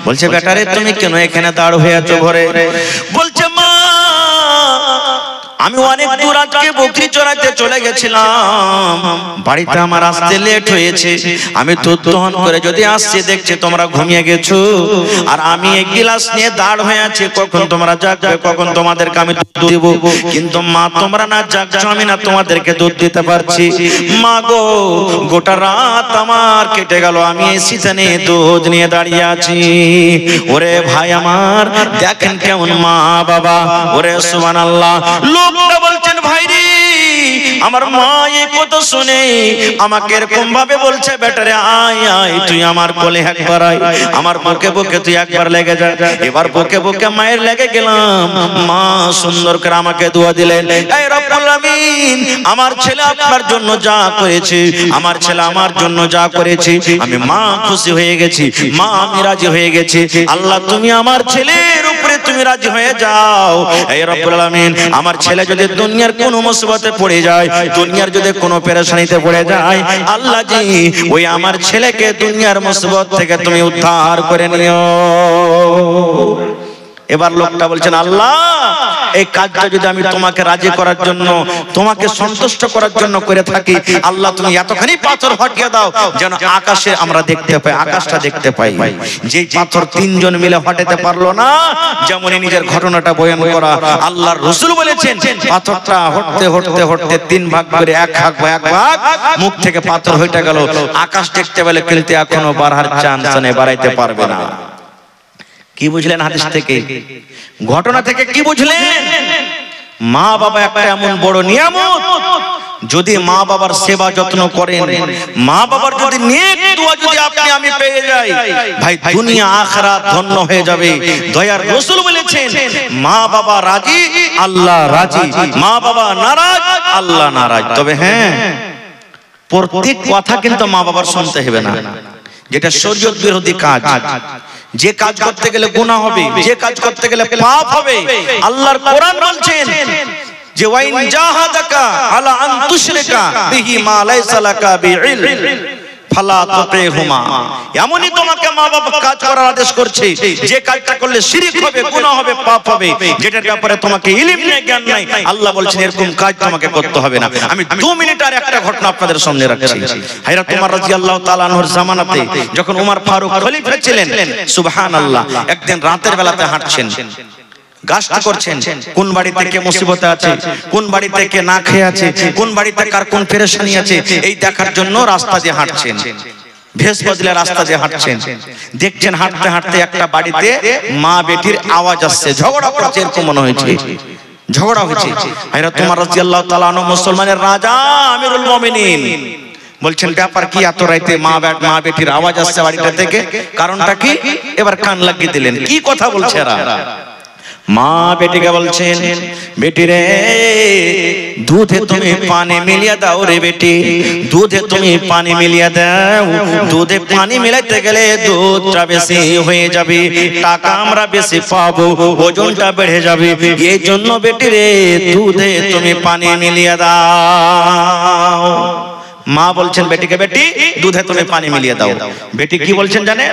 বলছে, বেটা রে, তুমি কেন এখানে দাঁড় হয়ে আছো ঘরে? বলছে, মা, আমি অনেক দূর আজকে বকরি চড়াইতে চলে গেছিলাম, বাড়িতে আমার আসতে লেট হয়েছে। আমি দুধ দহন করে যদি আসছি, দেখছি তোমরা ঘুমিয়ে গেছো, আর আমি এক গিলাস নিয়ে দাঁড় হয়ে আছি, কখন তোমরা জাগবে, কখন তোমাদেরকে আমি দুধ দেব। কিন্তু মা, তোমরা না জাগছো, আমি না তোমাদেরকে দুধ দিতে পারছি। মা গো, গোটা রাত আমার কেটে গেল, আমি সিজনে দুধ নিয়ে দাঁড়িয়ে আছি। ওরে ভাই আমার, দেখেন কেমন মা বাবা। ওরে সুবহানাল্লাহ। লোকটা বলছেন, ভাই রে, আমার মা এই কথা শুনে আমাকে এরকম ভাবে বলছে, বেটারে আয় আয়, তুই আমার কোলে একবার আয়, আমার বুকে বুকে তুই একবার লেগে যা। এবার বুকে বুকে মায়ের লেগে গেলাম। মা সুন্দর করে আমাকে দোয়া দিলেন, এই রব্বুল আমিন, আমার ছেলে আপনার জন্য যা করেছে, আমার ছেলে আমার জন্য যা করেছে, আমি মা খুশি হয়ে গেছি, মা আমি রাজি হয়ে গেছি। আল্লাহ, তুমি আমার ছেলের উপরে তুমি রাজি হয়ে যাও। এই রব্বুল আমিন, আমার ছেলে যদি দুনিয়ার কোনো মুসিবতে পড়ে যায়, দুনিয়ার যদি কোনো পেরেশানিতে পড়ে যায়, আল্লাহ জি, ওই আমার ছেলেকে দুনিয়ার মুসিবত থেকে তুমি উদ্ধার করে নিও। এবার লোকটা বলছেন, আল্লাহ, এই কাজটা যদি আমি তোমাকে রাজি করার জন্য, তোমাকে সন্তুষ্ট করার জন্য করে থাকি, আল্লাহ তুমি এতখানি পাথর হটিয়ে দাও যেন আকাশে আমরা দেখতে পাই, আকাশটা দেখতে পাই। যে পাথর তিনজন মিলে হটাতে পারলো না, যেমন নিজের ঘটনাটা বয়ান করা, আল্লাহর রাসূল বলেছেন, পাথরটা হটতে হটতে হটতে তিন ভাগ করে এক ভাগ মুখ থেকে পাথর হইতে গেল। আকাশ দেখতে পেলে কিন্তু এখনো বাড়ার চান্স নেই, বাড়াইতে পারবে না। কি বুঝলেন হাদিস থেকে, ঘটনা থেকে কি বুঝলেন? মা বাবা একটা এমন বড় নিয়ামত, যদি মা বাবার সেবা যত্ন করেন, মা বাবার যদি নেক দোয়া যদি আপনি আমি পেয়ে যাই, ভাই দুনিয়া আখিরাত ধন্য হয়ে যাবে। দয়ার রাসূল বলেছেন, মা বাবা রাজি আল্লাহ রাজি, মা বাবা নারাজ আল্লাহ নারাজ। তবে হ্যাঁ, প্রত্যেক কথা কিন্তু মা বাবার শুনতে হবে না। যেটা শরীয়ত বিরোধী কাজ, যে কাজ করতে গেলে গুনাহ হবে, যে কাজ করতে গেলে পাপ হবে, আল্লাহর কোরআন বলছেন যে ওয়াইন জাহাদাকা আলা আন তুশরিকা বিহি মা লাইসা লাকা বিইলম ফালা তুতিহুমা। এমনই তোমাকে মা বাবা কাজ করার আদেশ করছে যে কাজটা করলে শিরক হবে, গুনাহ হবে, পাপ হবে, যেটার ব্যাপারে তোমাকে ইলম নেই, জ্ঞান নাই। আল্লাহ বলছেন এরকম কাজ তোমাকে করতে হবে না। আমি 2 মিনিট আর একটা ঘটনা আপনাদের সামনে রাখছি। হযরত ওমর রাদিয়াল্লাহু তাআলা আনহুর জামানাতে যখন ওমর ফারুক খলিফা ছিলেন, সুবহানাল্লাহ, একদিন রাতের বেলাতে হাঁটছেন, গাছটা করছেন, কোন বাড়িতে কে মুসিবতে আছে, কোন বাড়িতে কে না খেয়ে আছে, কোন বাড়িতে কার কোন পেরেশানি আছে, এই দেখার জন্য রাস্তা দিয়ে হাঁটছেন। ভেষ বদলে রাস্তা দিয়ে হাঁটছেন, দেখছেন হাঁটতে হাঁটতে একটা বাড়িতে মা বেটির আওয়াজ আসছে, ঝগড়া করছে, এরকম মনে হয়েছে ঝগড়া হয়েছে। হযরত ওমর রাদিয়াল্লাহু তাআলা আনহু মুসলমানের রাজা, আমিরুল মুমিনিন, বলছেন ব্যাপার কি, এত রাতে মা বেটির আওয়াজ আসছে বাড়িটা থেকে, কারণটা কি? এবার কান লাগিয়ে দিলেন, কি কথা বলছে এরা? মা বেটিকে বলছেন, বেটি রে, দুধে তুমি পানি মিলিয়ে দাও রে বেটি, দুধে তুমি পানি মিলিয়ে দাও। দুধে পানি মিলাইতে গেলে দুধটা বেশি হয়ে যাবে, টাকা আমরা বেশি পাবো, ওজনটা বেড়ে যাবে, এই জন্য বেটি রে, দুধে তুমি পানি মিলিয়ে দাও। মা বলছেন বেটিকে, বেটি দুধে তুমি পানি মিলিয়ে দাও। বেটি কি বলছেন জানেন?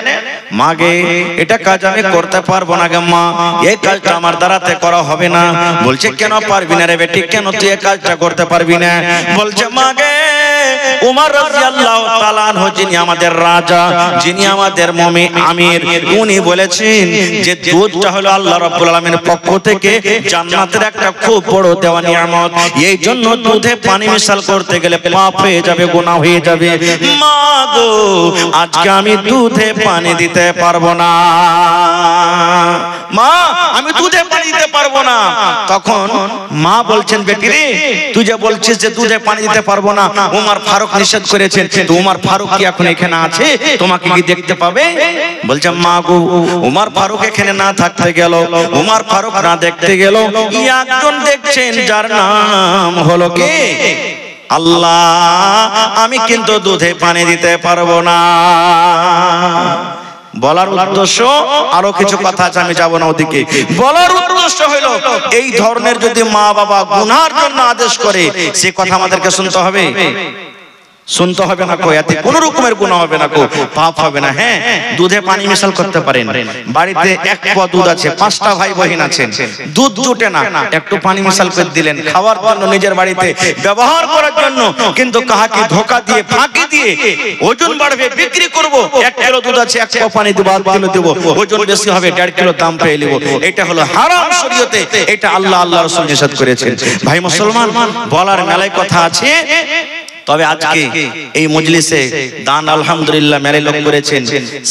মা গে, এটা কাজ আমি করতে পারবো না গে মা, এই কাজটা আমার দ্বারাতে করা হবে না। বলছে কেন পারবি না রে বেটি, কেন তুই এই কাজটা করতে পারবি না? বলছে মা গে, ওমর রাদিয়াল্লাহু তাআলা আনহু যিনি আমাদের রাজা, যিনি আমাদের আমির, উনি বলেছেন যে দুধটা হলো আল্লাহ রাব্বুল আলামিনের পক্ষ থেকে জান্নাতের একটা খুব বড় দেওয়া নিয়ামত, এই জন্য দুধে পানি মিশাল করতে গেলে পাপ হয়ে যাবে, গুনাহ হয়ে যাবে। মা গো, আজকে আমি দুধে পানি দিতে পারবো না, মা আমি দুধে পানি দিতে পারবো না। তখন মা বলছেন, বেটি রে, তুই যে বলছিস যে দুধে পানি দিতে পারবো না, ওমর ফারুক নিষেধ করেছেন, তো ওমর ফারুক কি এখন এখানে আছে? তোমাকে কি দেখতে পাবে? বলছে মা গো, ওমর ফারুক এখানে না থাকতে গেল, ওমর ফারুক না দেখতে গেল, একজন দেখছেন যার নাম হলো কে? আল্লাহ। আমি কিন্তু দুধে পানি দিতে পারবো না। বলার উদ্দেশ্য আরো কিছু কথা আছে, আমি যাব না ওদিকে। বলার উদ্দেশ্য হলো, এই ধরনের যদি মা বাবা গুনার জন্য আদেশ করে, সে কথা আমাদেরকে শুনতে হবে, শুনতে হবে না। কো এতে কোন রকমের গুনাহ হবে না, কো পাপ হবে না। হ্যাঁ, দুধে পানি মিশাল করতে পারেন। বাড়িতে 1 পোয়া দুধ আছে, 5টা ভাই বোন আছেন, দুধ জুটে না, একটু পানি মিশাল করে দিলেন খাওয়ার জন্য, নিজের বাড়িতে ব্যবহার করার জন্য, কিন্তু কাহাকে ধোঁকা দিয়ে ফাঁকি দিয়ে ওজন বাড়বে, বিক্রি করব, 1 কিলো দুধ আছে, 1 পোয়া পানি দেব, 1 কিলো দেব, ওজন বেশি হবে, 1.5 কিলো দাম পেয়ে নেব, এটা হলো হারাম শরীয়তে, এটা আল্লাহ রাসূল নিষেধ করেছেন। ভাই মুসলমান, বলার মেলায় কথা আছে। তবে আজকে এই মজলিসে দান আলহামদুলিল্লাহ মেরে লোক করেছেন।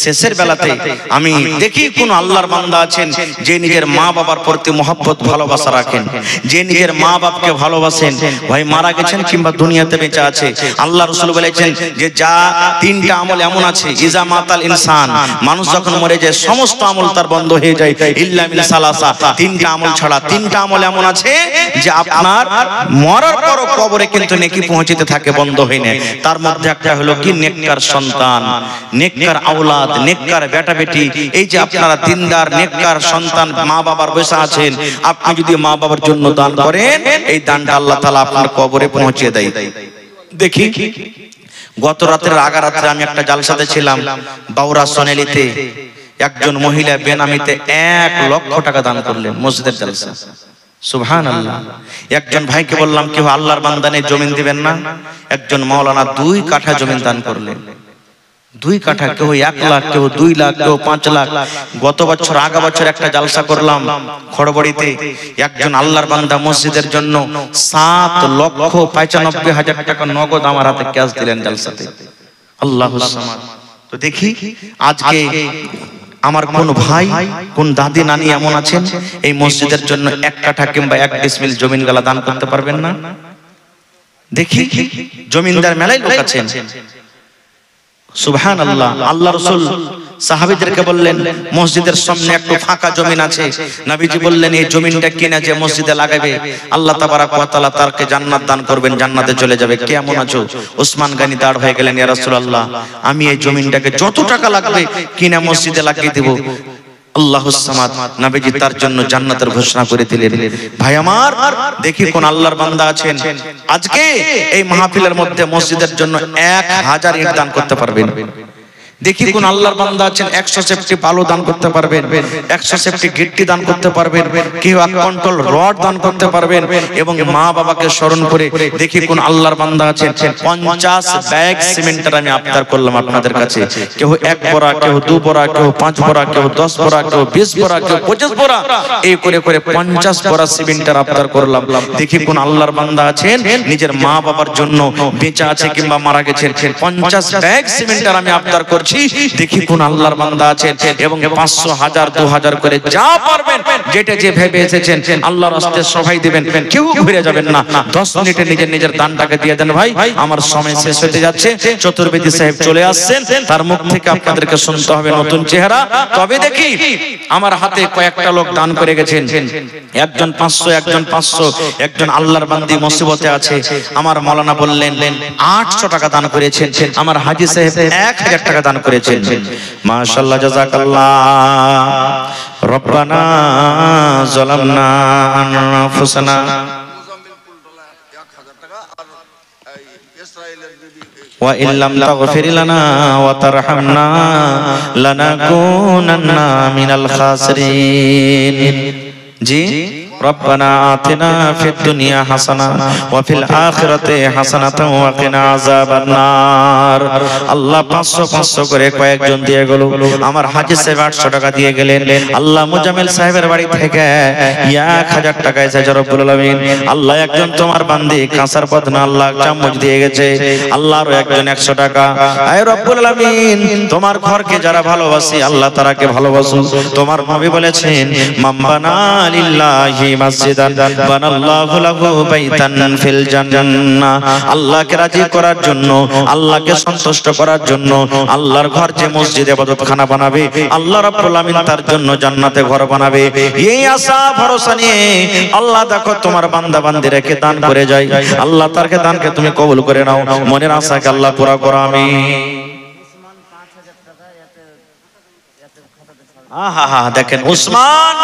শেষের বেলাতে আমি দেখি কোন আল্লাহর বান্দা আছেন যে নিজের মা বাবার প্রতি মহব্বত ভালোবাসা রাখেন, যে নিজের মা বাপকে ভালোবাসেন, ভাই মারা গেছেন কিংবা দুনিয়াতে বেঁচে আছে। আল্লাহ রাসূল বলেছেন যে যা 3টা আমল এমন আছে, ইজা মাতাল ইনসান, মানুষ যখন মরে যায় সমস্ত আমল তার বন্ধ হয়ে যায়, ইল্লা মিন সালাসা, 3টা আমল ছাড়া। 3টা আমল এমন আছে যে আপনার মরার পরও কবরে কিন্তু নেকি পৌঁছতে থাকে, বন্ধ হয় না। তার মধ্যে একটা হলো কি, নেককার সন্তান, নেককার আওলাদ, নেককার বেটা বেটি। এই যে আপনারা দিনদার নেককার সন্তান মা বাবার বসে আছেন, আপনি যদি মা বাবার জন্য দান করেন, এই দানটা আল্লাহ তাআলা আপনার কবরে পৌঁছে দেয়। দেখি গত রাতের আগা রাতে আমি একটা জালসাতে ছিলাম বাউরা সোনালিতে, একজন মহিলা বেনামিতে 1 লক্ষ টাকা দান করলেন মসজিদের জালসা। সুবহানাল্লাহ। একজন ভাইকে বললাম, কেউ আল্লাহর বান্দা নেই, জমিন দিবেন না? একজন মাওলানা 2 কাঠা জমিন দান করলেন। 2 কাঠা, কেউ 1 লাখ, কেউ 2 লাখ, কেউ 5 লাখ। গত বছর আগা বছর একটা জালসা করলাম খড়বড়িতে, একজন আল্লাহর বান্দা মসজিদের জন্য 7,95,000 টাকা নগদ আমার হাতে ক্যাশ দিলেন জালসাতে। আল্লাহুস সামাদ। তো দেখি আজকে আমার কোন ভাই, কোন দাদি নানি এমন আছেন এই মসজিদের জন্য 1 কাঠা কিংবা 1 ডিসমিল জমিন গালা দান করতে পারবেন না? দেখি জমিনদার মেলায় লোক আছেন, সুবহানাল্লাহ। আল্লাহ রাসূল সাহাবীদেরকে বললেন মসজিদের সামনে একটু ফাঁকা জমিন আছে, নবীজি বললেন এই জমিনটা কিনা যে মসজিদে লাগাবে আল্লাহ তাবারাক ওয়া তাআলা তারকে জান্নাত দান করবেন, জান্নাতে চলে যাবে। কেমন আছো? ওসমান গনি দাঁড় হয়ে গেলেন, ইয়া রাসূলুল্লাহ আমি এই জমিনটাকে যত টাকা লাগবে কিনা মসজিদে লাগিয়ে দেব। আল্লাহুস সামাদ, নবীজি তার জন্য জান্নাতের ঘোষণা করে দিলেন। ভাই আমার, দেখি কোন আল্লাহর বান্দা আছেন আজকে এই মাহফিলের মধ্যে মসজিদের জন্য 1000 ইট দান করতে পারবেন? দেখি কোন আল্লাহর বান্দা আছেন 100 সেফটি বালু দান করতে পারবেন, 100 সেফটি গিট্টি দান করতে পারবেন, কেউ এক কন্ট্রোল রড দান করতে পারবেন। এবং মা বাবাকে স্মরণ করে দেখি কোন আল্লাহর বান্দা আছেন 50 ব্যাগ সিমেন্টের আমি আবদার করলাম আপনাদের কাছে। কেউ 1 বড়া, কেউ 2 বড়া, কেউ 5 বড়া, কেউ 10 বড়া, কেউ 20 বড়া, কেউ 25 বড়া, এই করে করে 50 বড়া সিমেন্টের আবদার করলাম। দেখি কোন আল্লাহর বান্দা আছেন নিজের মা বাবার জন্য বেঁচে আছে কিংবা মারা গেছেন, 50 ব্যাগ সিমেন্টের আমি আবদার করছি। দেখি কোন আল্লাহর বান্দা আছেন এবং 500, 1000, 2000 করে যা পারবেন, যেটা যে ভেবে এসেছেন আল্লাহর রাস্তায় সবাই দিবেন, কেউ ঘুরে যাবেন না। 10 মিনিটে নিজের নিজের দানটাকে দিয়ে দেন। ভাই আমার সময় শেষ হতে যাচ্ছে, চতুর্বেদী সাহেব চলে আসছেন, তার মুখ থেকে আপনাদেরকে শুনতে হবে নতুন চেহারা। তবে দেখি আমার হাতে কয়েকটা লোক দান করে গেছেন, একজন 500, একজন 500, একজন আল্লাহর বান্দি মুসিবতে আছে, আমার মাওলানা বললেন 800 টাকা দান করেছেন, আমার হাজী সাহেব 1000 টাকা দান করেছেন। মাশাআল্লাহ, জাযাকাল্লাহ। রব্বানা যালামনা আনফুসানা ওয়া ইল্লাম তাগফির লানা ওয়া তারহামনা লানাকুনান্না মিনাল খাসিরিন। জি, রব্বানা আতিনা ফিদ দুনিয়া হাসানা ওয়া ফিল আখিরাতি হাসানাতাও ওয়া কিনা আযাবান নার। আল্লাহ 500 করে কয়েকজন দিয়ে গেল। আমার হাজী সাহেব 800 টাকা দিয়ে গেলেন। আল্লাহ মুজাম্মিল সাহেবের বাড়ি থেকে 1000 টাকা এসেছে রব্বুল আলামিন। আল্লাহ একজন তোমার বান্দি কাঁসার বদনা আল্লাহ চামচ দিয়ে গেছে, আল্লাহ আরো একজন 100 টাকা। আয় রব্বুল আলামিন, তোমার ঘরকে যারা ভালোবাসে আল্লাহ তারাকে ভালোবাসুন। তোমার নবী বলেছেন মাম্বানা লিল্লাহি মসজিদান বানাল্লাহু লাহু বাইতান ফিল জান্নাহ। আল্লাহকে রাজি করার জন্য, আল্লাহকে সন্তুষ্ট করার জন্য আল্লাহর ঘর যে মসজিদ ইবাদতখানা বানাবে, আল্লাহ রাব্বুল আমিন তার জন্য জান্নাতে ঘর বানাবে। এই আশা ভরসা নিয়ে আল্লাহ দেখো তোমার বান্দা বান্দিরাকে দান করে যায়। আল্লাহ তারকে দানকে তুমি কবুল করে নাও, মনের আশাকে আল্লাহ পুরা করো আমিন। দেখেন উসমান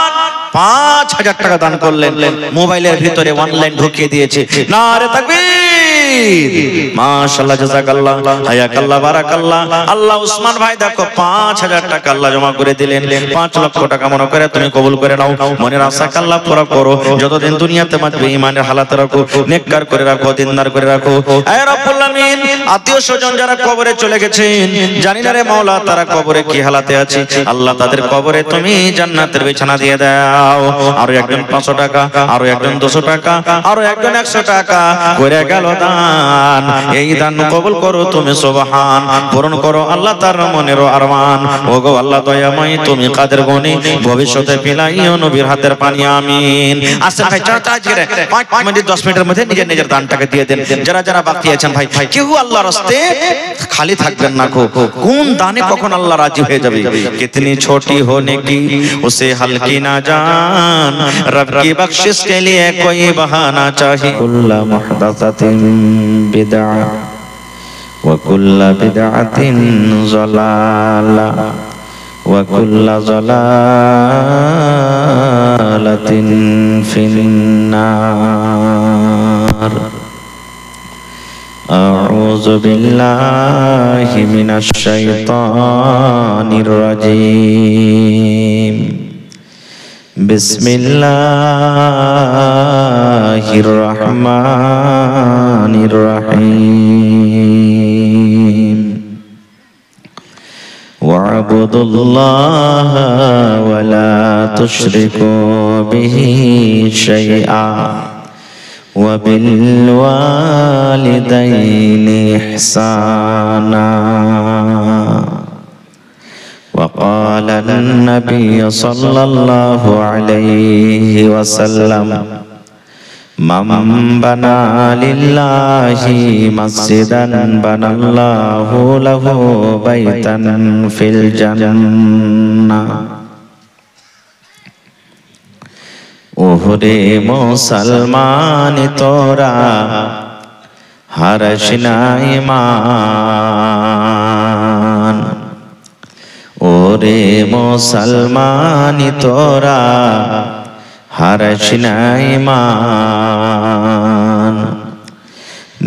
5000 টাকা দান করলেন, মোবাইলের ভিতরে অনলাইন ঢুকিয়ে দিয়েছে। নারে তাকবীর, মাশাআল্লাহ, জাযাকাল্লাহ, হায়াকাল্লাহ, বারাকাল্লাহ। আল্লাহ উসমান ভাই দেখো 5000 টাকা আল্লাহ জমা করে দিলেন। 5 লক্ষ টাকা মনে করে তুমি কবুল করে নাও, মনের আশাকে আল্লাহ পুরা করো। যতদিন দুনিয়াতে বাঁচবে ঈমানের হালাতে রাখো, নেককার করে রাখো, দিনদার করে রাখো। আয় রব্বুল আমিন, আত্মীয় স্বজন যারা কবরে চলে গেছেন জানি না রে মাওলা তারা কবরে কি হালাতে আছে, আল্লাহ তাদের কবরে তুমি জান্নাতের বিছানা দিয়ে দাও। আরো একজন 500 টাকা, আরো একজন 200 টাকা, আরো একজন 100 টাকা করে গেল দান। এই দান কবুল করো তুমি সুবহান, পূরণ করো আল্লাহ তার মনের আরমান। ওগো আল্লাহ দয়াময়, তুমি কাদের গনি ভবিষ্যতে পিলাইও নবীর হাতের পানি আমিন। আসেন ভাই, চার্জ করে 5 মিনিট 10 মিনিটের মধ্যে নিজের নিজের দানটাকে দিয়ে দেন। যারা যারা বাকি আছেন ভাই, কেউ আল্লাহর রাস্তায় খালি থাকবেন না। কোন দানে কখন আল্লাহ রাজি হয়ে যাবে। কিতনি ছোটি होने की उसे हल्की ना जान, रब की बख्शिश के लिए कोई बहाना चाहिए। कुल्ला मुहदसतिन बिदअ व कुल्ला बिदअतिन ज़लाला व कुल्ला ज़लालतिन फिन्नार। أعوذ بالله من الشيطان الرجيم. بسم الله الرحمن الرحيم. واعبدوا الله ولا تشركوا به شيئا وبالوالدين إحسانا. وقال النبي صلى الله عليه وسلم মান বানা লিল্লাহি মসজিদান বানাল্লাহু লাহু বাইতান ফিল জান্নাহ। ওরে মুসলমান তোরা হারিস না ঈমান, ওরে মুসলমান তোরা হারিস না ঈমান।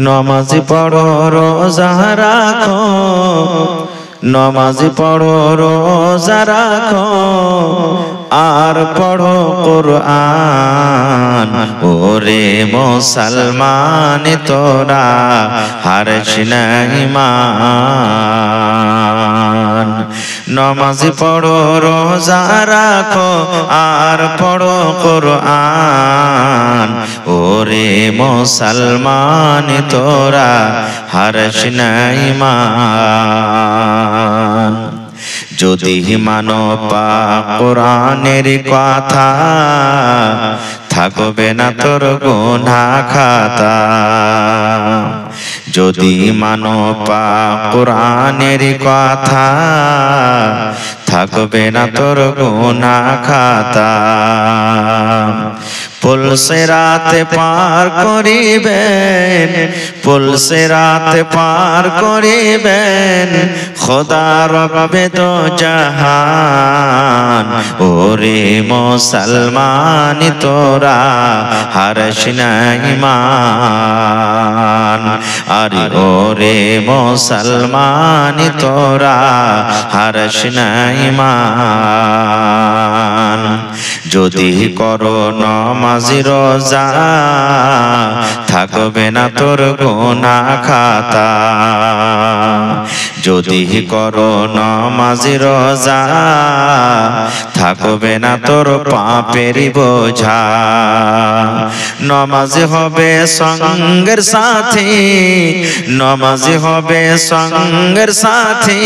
নমাজ পড়ো রোজা রাখো, নমাজ পড়ো রোজা রাখো, আর পড়ো কুরআন। ওরে মুসলমান তোরা হারিস না ঈমান। নমাজ পড়ো রোজা রাখো, আর পড়ো কুরআন। ওরে মুসলমান তোরা হারিস না ঈমান। যদি মানো পাক কোরআনের কথা, থাকবে না তোর গুনাহ খাতা। যদি মানো পাক কোরআনের কথা, থাকবে না তোর গুনাহ খাতা। পুলসে রাতে পার করিবেন, পুলসে রাতে পার করিবেন, খোদা রবে তো জাহান। ওরে মুসলমান তোরা হারিস না ঈমান। আরে ওরে মুসলমান তোরা হারিস না ঈমান। যদি করো নমাজ রোজা, থাকবে না তোর গুনাহ খাতা। যদি করো নমাজ রোজা, থাকবে না তোর পাপের বোঝা। নমাজ হবে সঙ্গের সাথী, নমাজ হবে সঙ্গের সাথী।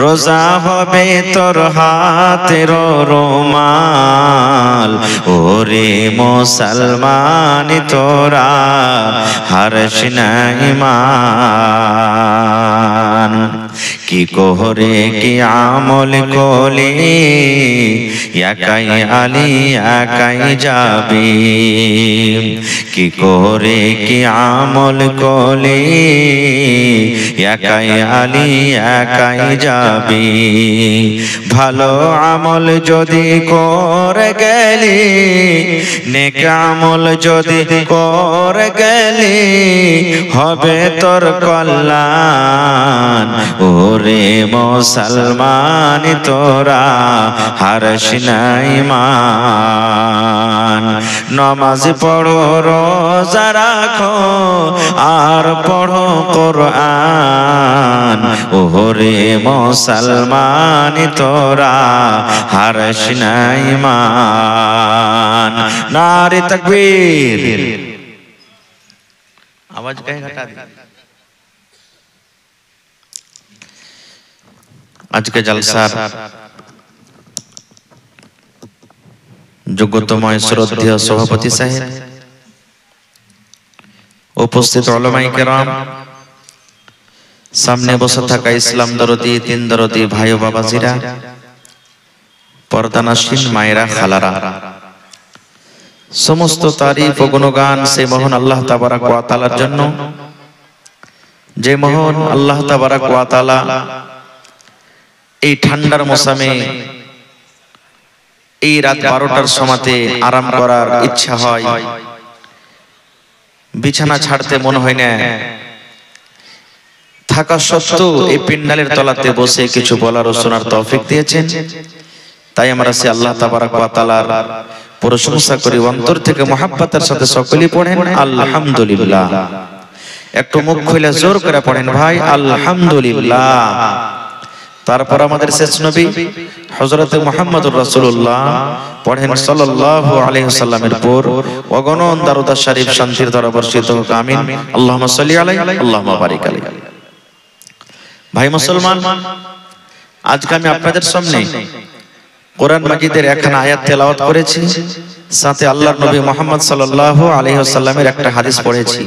রোজা হবে তোর হাতের রুমাল। ওরে মুসলমান তোরা হারিস না ঈমান। কি করে কি আমল করলে একাই আলী একাই যাবি। কি করে কি আমল করলে একাই আলী একাই যাবি। ভালো আমল যদি করে গেলি, নেক আমল যদি করে গেলি, হবে তোর কল্যাণ। ওরে মুসলমান তোরা হারিস না ঈমান। নমাজ পড়ো রোজা রাখো, আর পড়ো কুরআন। ওরে মুসলমান তোরা হারিস না ঈমান। নারে তাকবীর। आवाज कहीं घटा दी। आज के जलसार যোগ্যতম শ্রদ্ধেয় সভাপতি সাহেব, উপস্থিত উলামায়ে কেরাম, সামনে বসে থাকা ইসলাম দরদি, দিন দরদি ভাই ও বাবাজিরা, পর্দানাশীন মায়েরা, খালারা, সমস্ত তারিফ ও গুণগান সেই মহান আল্লাহ তাবারাক ওয়া তাআলার জন্য, যে মহান আল্লাহ তাবারাক ওয়া তাআলা এই ঠান্ডার মৌসুমে এই রাত 12টার সময়তে আরাম করার ইচ্ছা হয়, বিছানা ছাড়তে মনে হয় না, থাকা সত্ত্বেও এই পিন্ডালের তলাতে বসে কিছু বলার ও শোনার তৌফিক দিয়েছেন। তাই আমরা সে আল্লাহ তাবারাক ওয়া তাআলার প্রশংসা করি, অন্তর থেকে মুহাব্বতের সাথে সকলেই পড়েন আলহামদুলিল্লাহ। একটু মুখ খুলে জোর করে পড়েন ভাই আলহামদুলিল্লাহ। তারপর আমাদের শেষ নবী হযরত মুহাম্মদুর রাসূলুল্লাহ পড়েন সাল্লাল্লাহু আলাইহি ওয়াসাল্লামের পর অগণন দরুদ শরীফ শান্তির দ্বারা বর্ষিত হোক, আমিন। আল্লাহুম্মা সাল্লি আলাইহি আল্লাহুম্মা বারিক আলাইহি। ভাই মুসলমান, আজকে আমি আপনাদের সামনে কোরআন মাজিদের একখানা আয়াত তেলাওয়াত করেছি, সাথে আল্লাহর নবী মুহাম্মদ সাল্লাল্লাহু আলাইহি ওয়াসাল্লামের একটা হাদিস পড়েছি।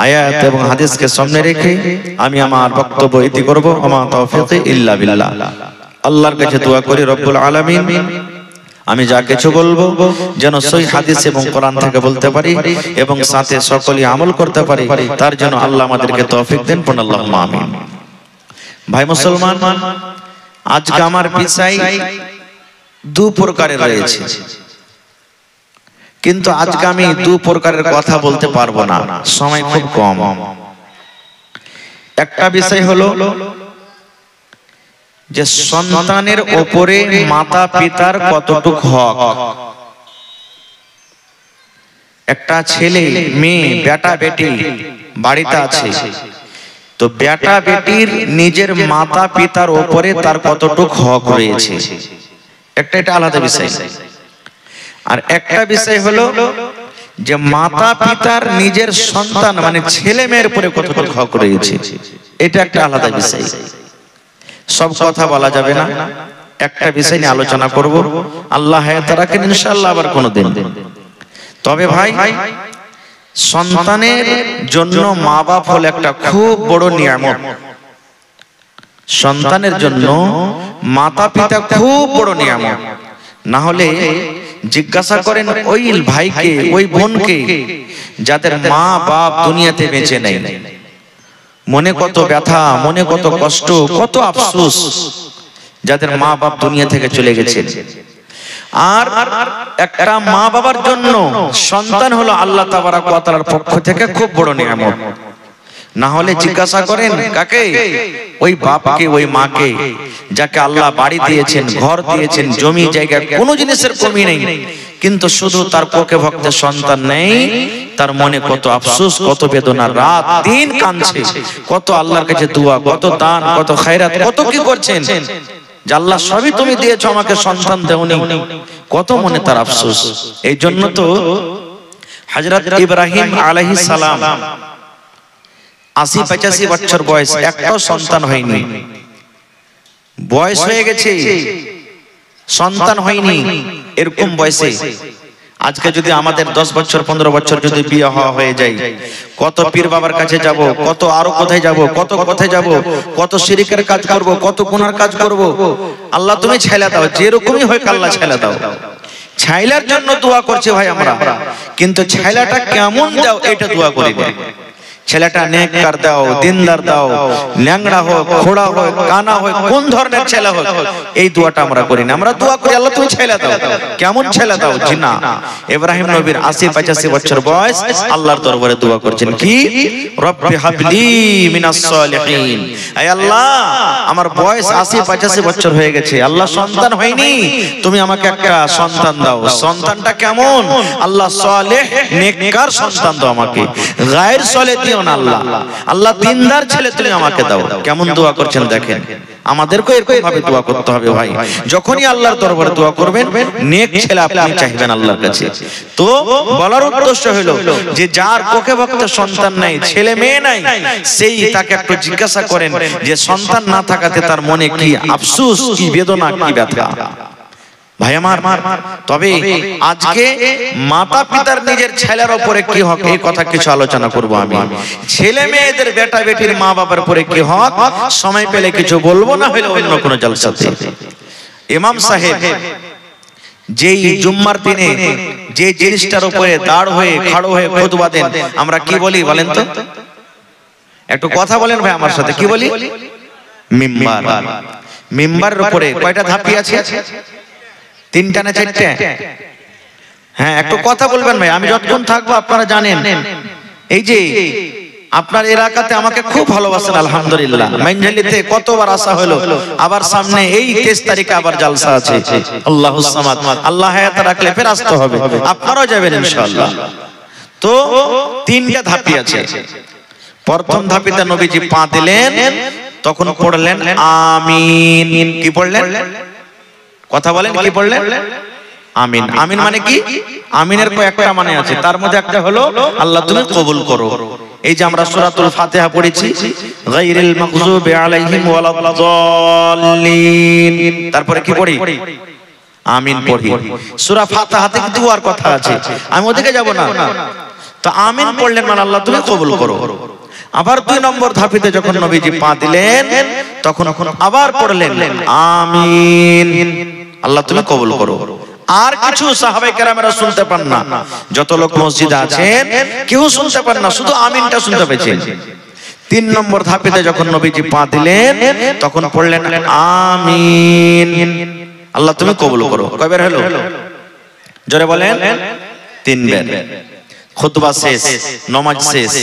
আয়াত এবং হাদিসকে সামনে রেখে আমি আমার বক্তব্য ইতি করব। আমা তাওফীক ইল্লা বিল্লাহ। আল্লাহর কাছে দোয়া করি রব্বুল আলামিন আমি যা কিছু বলবো যেন সহিহ হাদিস এবং কোরআন থেকে বলতে পারি এবং সাথে সকলেই আমল করতে পারি, তার জন্য আল্লাহ আমাদেরকে তৌফিক দেন। পড়ুন আল্লাহুম্মা আমিন। ভাই মুসলমান, আজকে আমার বিষয় দু প্রকারের রয়েছে, কিন্তু আজকে আমি দু প্রকারের কথা বলতে পারবো না, সময় খুব কম। একটা বিষয় হলো যে সন্তানের উপরে মাতা পিতার কতটুকু হক। একটা ছেলে মেয়ে বেটা বেটি বাড়িতে আছে, তো বেটা বেটির নিজের মাতা পিতার উপরে তার কতটুকু হক রয়েছে, এটা আলাদা বিষয়। আর একটা বিষয় হলো যে মাতা পিতার নিজের সন্তান মানে ছেলে মেয়ের উপরে কতটুকু হক রয়েছে, এটা একটা আলাদা বিষয়। সব কথা বলা যাবে না, একটা বিষয় নিয়ে আলোচনা করব। আল্লাহ হায়াত রাখেন ইনশাআল্লাহ আবার কোনোদিন। তবে ভাই, সন্তানের জন্য মা বাপ হলো একটা খুব বড় নিয়ামত। সন্তানের জন্য মাতা পিতা খুব বড় নিয়ামত। না হলে জিজ্ঞাসা করেন ওই ভাইকে ওই বোনকে যাদের মা বাপ দুনিয়াতে বেঁচে নেই, মনে কত ব্যথা, মনে কত কষ্ট, কত আফসোস যাদের মা বাপ দুনিয়া থেকে চলে গেছে। আর একটা মা বাবার জন্য সন্তান হলো আল্লাহ তাবারাক ওয়া তাআলার পক্ষ থেকে খুব বড় নিয়ামত। না হলে জিজ্ঞাসা করেন কাকে? ওই বাপকে ওই মাকে যাকে আল্লাহ বাড়ি দিয়েছেন, ঘর দিয়েছেন, জমি জায়গা কোনো জিনিসের কমি নেই, কিন্তু শুধু তার পক্ষে ভক্তের সন্তান নেই, তার মনে কত আফসোস, কত বেদনা, রাত দিন কাঁদছে, কত আল্লাহর কাছে দোয়া, কত দান, কত খায়রাত, কত কি করছেন যে আল্লাহ সবই তুমি দিয়েছো আমাকে, সন্তান দেওনি, কত মনে তার আফসোস। এই জন্য তো হযরত ইব্রাহিম আলাইহিস সালাম ৮০-৮৫ বছর বয়স, একটাও সন্তান হয়নি, বয়স হয়ে গেছে সন্তান হয়নি, এরকম বয়সে আজকে যদি আমাদের 10 বছর 15 বছর যদি বিয়ে হয়ে যায়, কত পীর বাবার কাছে যাব, কত আরো কোথায় যাব, কত কোথায় যাব, কত শিরকের কাজ করব, কত গুনার কাজ করব। আল্লাহ তুমি ছাইলা দাও, যেরকমই হয় আল্লাহ ছাইলা দাও। ছাইলার জন্য দোয়া করছে ভাই আমরা, কিন্তু ছাইলাটা কেমন দাও এটা দোয়া করি না। ছেলেটা নেককার দাও, দিনদার দাও, ল্যাংড়া হোক, খোড়া হোক, কানা হোক, কোন ধরনের ছেলে হোক, এই দোয়াটা আমরা করি না। আমরা দোয়া করি আল্লাহ তুমি ছেলে দাও, কেমন ছেলে দাও। জি না, ইব্রাহিম নবীর ৮০-৮৫ বছর বয়স, আল্লাহর দরবারে দোয়া করছেন কি? রব্বি হাবলি মিনাস সালিহিন। আয় আল্লাহ, আমার বয়স ৮০-৮৫ বছর হয়ে গেছে, আল্লাহ সন্তান হয়নি, তুমি আমাকে একটা সন্তান দাও। সন্তানটা কেমন? আল্লাহ সালেহ নেককার সন্তান দাও আমাকে, গায়ের সালেহ দিও না আল্লাহ, আল্লাহ দিনদার ছেলে তুমি আমাকে দাও। কেমন দোয়া করছেন দেখেন। আমাদেরকে এরকম ভাবে দোয়া করতে হবে ভাই। যখনই আল্লাহর দরবারে দোয়া করবেন, নেক ছেলে আপনি চাইবেন আল্লাহর কাছে। তো বলার উদ্দেশ্য হলো যে যার পক্ষে ভক্ত সন্তান নাই, ছেলে মেয়ে নাই, সেই তাকে একটু জিজ্ঞাসা করেন যে সন্তান না থাকাতে তার মনে কি আফসোস, কি বেদনা, কি ব্যথা। ভাই আমার, তবে আজকে মাতা পিতার নিজের ছেলের উপরে কি হক, এই কথা কিছু আলোচনা করব আমি। ছেলে মেয়েদের বেটা বেটির মা বাবার উপরে কি হক, সময় পেলে কিছু বলবো, না হলে অন্য কোনো জলসাতে। ইমাম সাহেব যেই জুম্মার দিনে যে জিনিসটার উপরে দাঁড় হয়ে খাড়ো হয়ে খুতবা দেন, আমরা কি বলি বলেন তো? একটু কথা বলেন ভাই আমার সাথে, কি বলি? মিম্বার। মিম্বারের উপরে কয়টা ধাপি আছে? 3টা না 4টে? হ্যাঁ, একটু কথা বলবেন ভাই, আমি যতক্ষণ থাকবো আপনারা জানেন। এই যে আপনার এলাকাতে আমাকে খুব ভালোবাসেন আলহামদুলিল্লাহ। মাইনঝালিতে কতবার আসা হলো, আবার সামনে এই 23 তারিখে আবার জালসা আছে। আল্লাহুস সামাদ, আল্লাহ হায়াত রাখলে ফের আসতে হবে, আপনারাও যাবেন ইনশাআল্লাহ। তো 3টা ধাপি আছে। প্রথম ধাপিতে নবীজি পা দিলেন, তখন পড়লেন আমিন। কি পড়লেন? কথা বলেন, কি পড়লেন? আমিন। আমিন মানে কি? আমিনের কয়েকটা মানে আছে, তার মধ্যে একটা হলো আল্লাহ তুমি কবুল করো। এই যে আমরা সূরাতুল ফাতিহা পড়েছি, গায়রিল মাগযুবি আলাইহিম ওয়ালাদ-দাল্লিন, তারপরে কি পড়ি? আমিন পড়ি। সূরা ফাতিহাতে কি দুয়ার কথা আছে, আমি ওদিকে যাব না। তো আমিন পড়লেন মানে আল্লাহ তুমি কবুল করো। আবার 2 নম্বর ধাপিতে যখন নবীজি পা দিলেন তখন আবার পড়লেন আমিন, আল্লাহ তুমি কবুল করো। আর কিছু সাহাবায়ে কেরামেরা শুনতে পান না, যত লোক মসজিদে আছেন কেউ শুনতে পান না, শুধু আমিনটা শুনতে পেয়েছেন। 3 নম্বর ধাপিতে যখন নবীজি পা দিলেন তখন পড়লেন আমিন, আল্লাহ তুমি কবুল করো। কয়বার হলো? জোরে বলেন। 3 বার। খুতবা শেষ, নামাজ শেষ।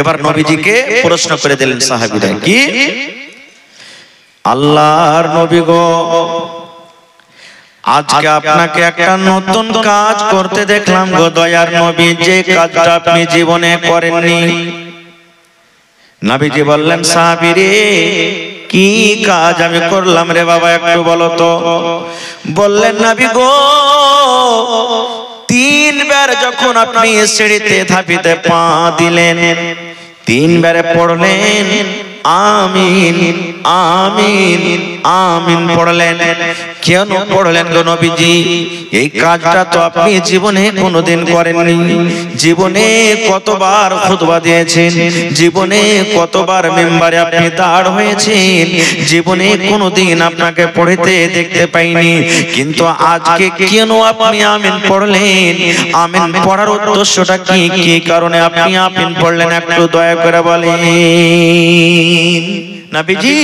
এবার নবীজিকে প্রশ্ন করে দিলেন সাহাবীরা, কি আল্লাহর নবী গো, আজকে আপনাকে একটা নতুন কাজ করতে দেখলাম গো দয়ার নবী, যে কাজটা আপনি জীবনে করেননি। নবীজি বললেন সাহাবীরে কি কাজ আমি করলাম রে বাবা, একটু বলো তো। বললেন নবী গো, 3 বার যখন আপনি সিঁড়িতে ধাপিতে পা দিলেন 3 বারে পড়লেন আমিন আমিন আমিন পড়লেন। কেন পড়লেন গো নবীজি? এই কাজটা তো আপনি জীবনে কোনোদিন করেননি। জীবনে কতবার খুতবা দিয়েছেন, জীবনে কতবার মিম্বারে আপনি দাঁড় হয়েছেন, জীবনে কোনোদিন আপনাকে পড়তে দেখতে পাইনি, কিন্তু আজকে কেন আপনি আমিন পড়লেন? আমিন পড়ার উদ্দেশ্যটা কি, কি কারণে আপনি আমিন পড়লেন একটু দয়া করে বলেন। নবীজি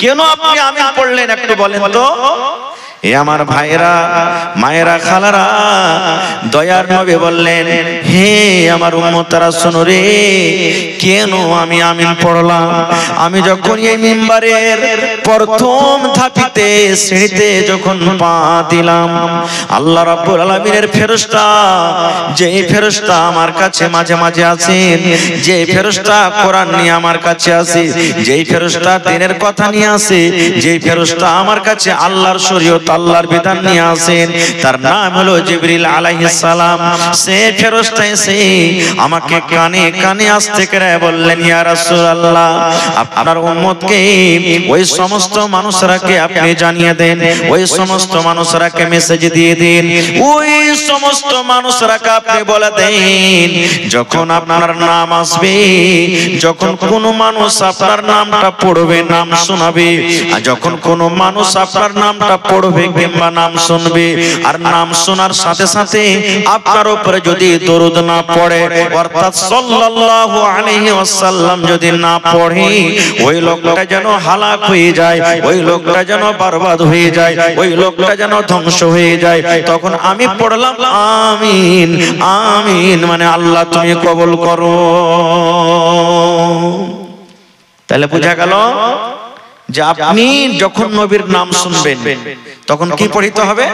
কেন আপনি আমিন পড়লেন একটু বলেন তো। এ আমার ভাইরা, মায়েরা, খালারা, দয়ার নবী বললেন হে আমার উম্মতরা শোনো রে, কেন আমি আমিন পড়লাম? আমি যখন এই মিম্বারের প্রথম ধাপিতে সিঁড়িতে যখন পা দিলাম, আল্লাহ রাব্বুল আলামিনের ফেরেশতা, যে ফেরেশতা আমার কাছে মাঝে মাঝে আছেন, যে ফেরেশতা কোরআন নিয়ে আমার কাছে আসে, যে ফেরেশতা দ্বীনের কথা নিয়ে আসে, যে ফেরেশতা আমার কাছে আল্লাহর শরীয়ত, আল্লাহর বিধান নিয়ে আসেন, তার নাম হলো জিবরিল আলাইহিস সালাম। সে ফেরেশতা এসে আমাকে কানে কানে আসতে করে বললেন ইয়া রাসূলুল্লাহ, আপনার উম্মতকে ওই সমস্ত মানুষরাকে আপনি জানিয়ে দেন, ওই সমস্ত মানুষরাকে মেসেজ দিয়ে দিন, ওই সমস্ত মানুষরাকে আপনি বলে দেন যখন আপনার নাম আসবে, যখন কোন মানুষ আপনার নামটা পড়বে, নাম শোনাবে, আর যখন কোন মানুষ আপনার নামটা পড়বে কিংবা নাম শুনবে, আর নাম শোনার সাথে সাথে আপনার উপরে যদি দরুদ না পড়ে, অর্থাৎ সাল্লাল্লাহু আলাইহি ওয়াসাল্লাম যদি না পড়ে, ওই লোকটা যেন হালাক হয়ে যায়, ওই লোকটা যেন বরবাদ হয়ে যায়, ওই লোকটা যেন ধ্বংস হয়ে যায়। তখন আমি পড়লাম আমিন আমিন, মানে আল্লাহ তুমি কবুল করো। তাহলে বোঝা গেল যে আপনি যখন নবীর নাম শুনবেন তখন কি পড়িতে হবে?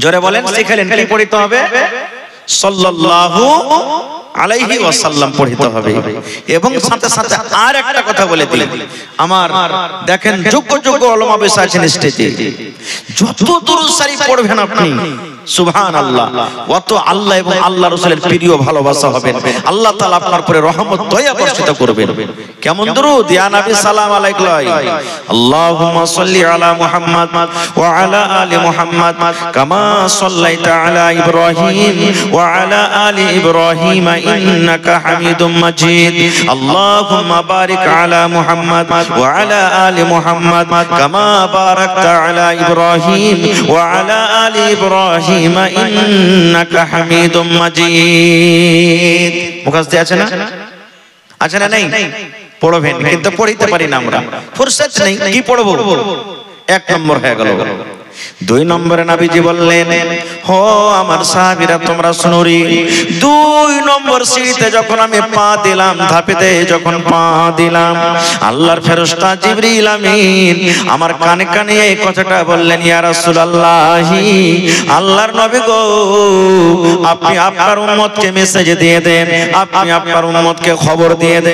জোরে বলেন, শিখালেন কি পড়িতে হবে? সাল্লাল্লাহু আলাইহি ওয়াসাল্লাম পড়িতে হবে। এবং সাথে সাথে আর একটা কথা বলে দিলেন, আমার দেখেন যোগ্য যোগ্য উলামা বসে আছেন স্টেজে, যত দুরূদ শরীফ পড়বেন আপনি সুবহানাল্লাহ, অত আল্লাহ এবং আল্লাহ রাসূলের প্রিয় ভালোবাসা হবে, আল্লাহ তাআলা আপনার উপরে রহমত দয়া বর্ষিত করবেন। কেমন দুরূদ? ইয়া নবী সালাম আলাইকুম, আল্লাহুম্মা সাল্লি আলা মুহাম্মাদ ওয়া আলা আলি মুহাম্মাদ কামা সাল্লাইতা আলা ইব্রাহিম ওয়া আলা আলি ইব্রাহিম ইন্নাকা হামিদুম মাজিদ। আল্লাহুম্মা বারিক আলা মুহাম্মাদ ওয়া আলা আলি মুহাম্মাদ কামা বারাকতা আলা ইব্রাহিম ওয়া আলা আলি ইব্রাহিম ইন্নাকা হামিদুম মাজিদ। মুখস্থ আছে না? আছে না? নেই? পড়বেন, কিন্তু পড়িতে পারি না আমরা, ফুরসত নেই, কি পড়বো? 1 নম্বর হয়ে গেল। 2 নম্বরে নবীজি বললেন হো আমার সাহাবীরা তোমরা শুনো রে, 2 নম্বর সিঁড়িতে যখন আমি পা দিলাম, ধাপেতে যখন পা দিলাম, আল্লাহর ফেরেশতা জিবরিল আমিন আমার কানে কানে এই কথাটা বললেন ইয়া রাসূলুল্লাহ, আল্লাহর নবী গো, আপনি আপনার উম্মতকে মেসেজ দিয়ে দেন, আপনি আপনার উম্মতকে খবর দিয়ে দেন।